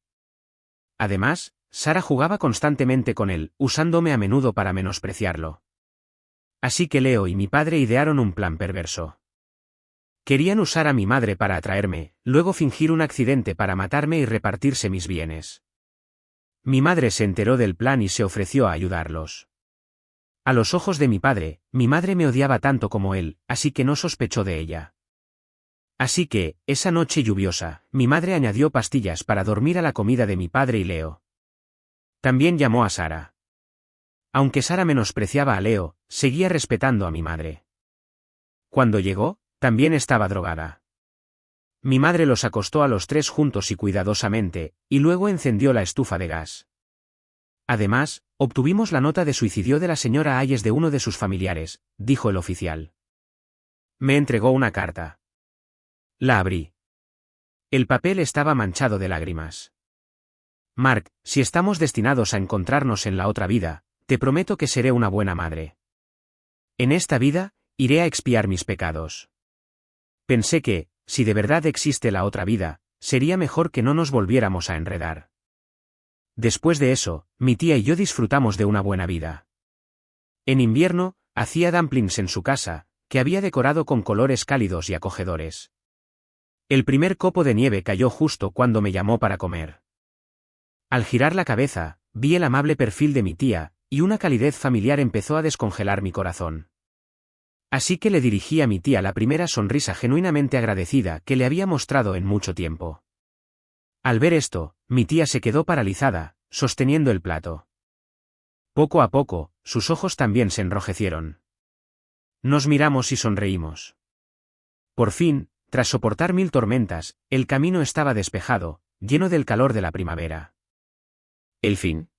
Además, Sara jugaba constantemente con él, usándome a menudo para menospreciarlo. Así que Leo y mi padre idearon un plan perverso. Querían usar a mi madre para atraerme, luego fingir un accidente para matarme y repartirse mis bienes. Mi madre se enteró del plan y se ofreció a ayudarlos. A los ojos de mi padre, mi madre me odiaba tanto como él, así que no sospechó de ella. Así que, esa noche lluviosa, mi madre añadió pastillas para dormir a la comida de mi padre y Leo. También llamó a Sara. Aunque Sara menospreciaba a Leo, seguía respetando a mi madre. Cuando llegó, también estaba drogada. Mi madre los acostó a los tres juntos y cuidadosamente, y luego encendió la estufa de gas. Además, obtuvimos la nota de suicidio de la señora Hayes de uno de sus familiares, dijo el oficial. Me entregó una carta. La abrí. El papel estaba manchado de lágrimas. Mark, si estamos destinados a encontrarnos en la otra vida, te prometo que seré una buena madre. En esta vida, iré a expiar mis pecados. Pensé que, si de verdad existe la otra vida, sería mejor que no nos volviéramos a enredar. Después de eso, mi tía y yo disfrutamos de una buena vida. En invierno, hacía dumplings en su casa, que había decorado con colores cálidos y acogedores. El primer copo de nieve cayó justo cuando me llamó para comer. Al girar la cabeza, vi el amable perfil de mi tía, y una calidez familiar empezó a descongelar mi corazón. Así que le dirigí a mi tía la primera sonrisa genuinamente agradecida que le había mostrado en mucho tiempo. Al ver esto, mi tía se quedó paralizada, sosteniendo el plato. Poco a poco, sus ojos también se enrojecieron. Nos miramos y sonreímos. Por fin, tras soportar 1000 tormentas, el camino estaba despejado, lleno del calor de la primavera. El fin.